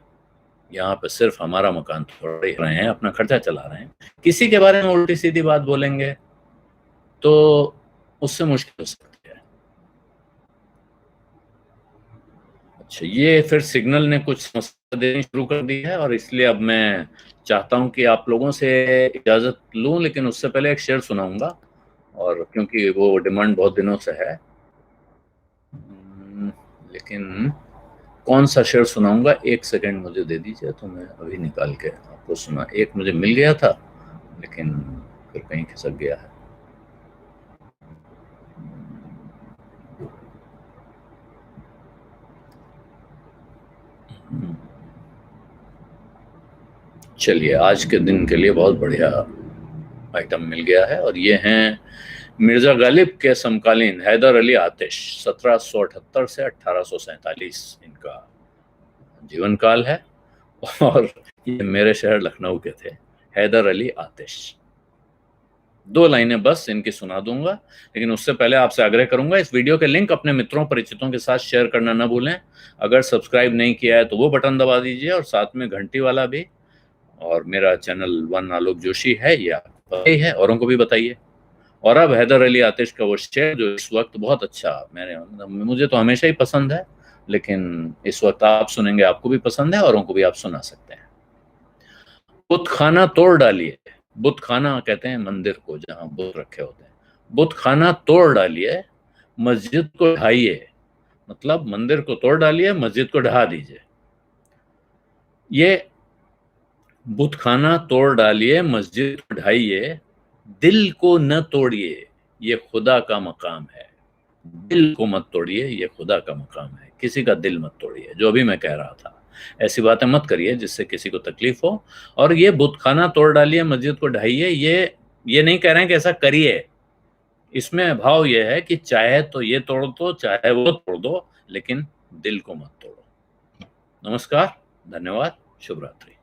A: यहाँ पे सिर्फ हमारा मकान थोड़े रहे हैं, अपना खर्चा चला रहे हैं। किसी के बारे में उल्टी सीधी बात बोलेंगे तो उससे मुश्किल हो सकती है। अच्छा, ये फिर सिग्नल ने कुछ समस्या देनी शुरू कर दी है, और इसलिए अब मैं चाहता हूं कि आप लोगों से इजाजत लूं, लेकिन उससे पहले एक शेर सुनाऊंगा, और क्योंकि वो डिमांड बहुत दिनों से है। लेकिन कौन सा शेर सुनाऊंगा, एक सेकंड मुझे दे दीजिए, तो मैं अभी निकाल के आपको सुना। एक मुझे मिल गया था, लेकिन फिर कहीं खिसक गया है। चलिए, आज के दिन के लिए बहुत बढ़िया आइटम मिल गया है, और ये हैं मिर्जा गालिब के समकालीन हैदर अली आतिश, 1778 से 1847 इनका जीवन काल है। और ये मेरे शहर लखनऊ के थे, हैदर अली आतिश। 2 लाइनें बस इनकी सुना दूंगा, लेकिन उससे पहले आपसे आग्रह करूंगा इस वीडियो के लिंक अपने मित्रों परिचितों के साथ शेयर करना ना भूलें। अगर सब्सक्राइब नहीं किया है तो वो बटन दबा दीजिए, और साथ में घंटी वाला भी। और मेरा चैनल वन आलोक जोशी है, ये आपका ही है, औरों को भी बताइए। और अब हैदर अली आतिश का वो शेर जो इस वक्त बहुत अच्छा, मुझे तो हमेशा ही पसंद है, लेकिन इस वक्त आप सुनेंगे, आपको भी पसंद है, औरों को भी आप सुना सकते हैं। बुत खाना तोड़ डालिए, बुत खाना कहते हैं मंदिर को जहां बुत रखे होते हैं, बुत खाना तोड़ डालिए, मस्जिद को ढाइए। मतलब मंदिर को तोड़ डालिए, मस्जिद को ढहा दीजिए। ये बुत खाना तोड़ डालिए, मस्जिद को ढाइए, दिल को न तोड़िए, ये खुदा का मकाम है। दिल को मत तोड़िए, ये खुदा का मकाम है। किसी का दिल मत तोड़िए, जो अभी मैं कह रहा था, ऐसी बातें मत करिए जिससे किसी को तकलीफ हो। और ये बुतखाना तोड़ डालिए, मस्जिद को ढाइए, ये नहीं कह रहे हैं कि ऐसा करिए। इसमें भाव ये है कि चाहे तो ये तोड़ दो, चाहे वो तोड़ दो, लेकिन दिल को मत तोड़ो। नमस्कार, धन्यवाद, शुभ रात्रि।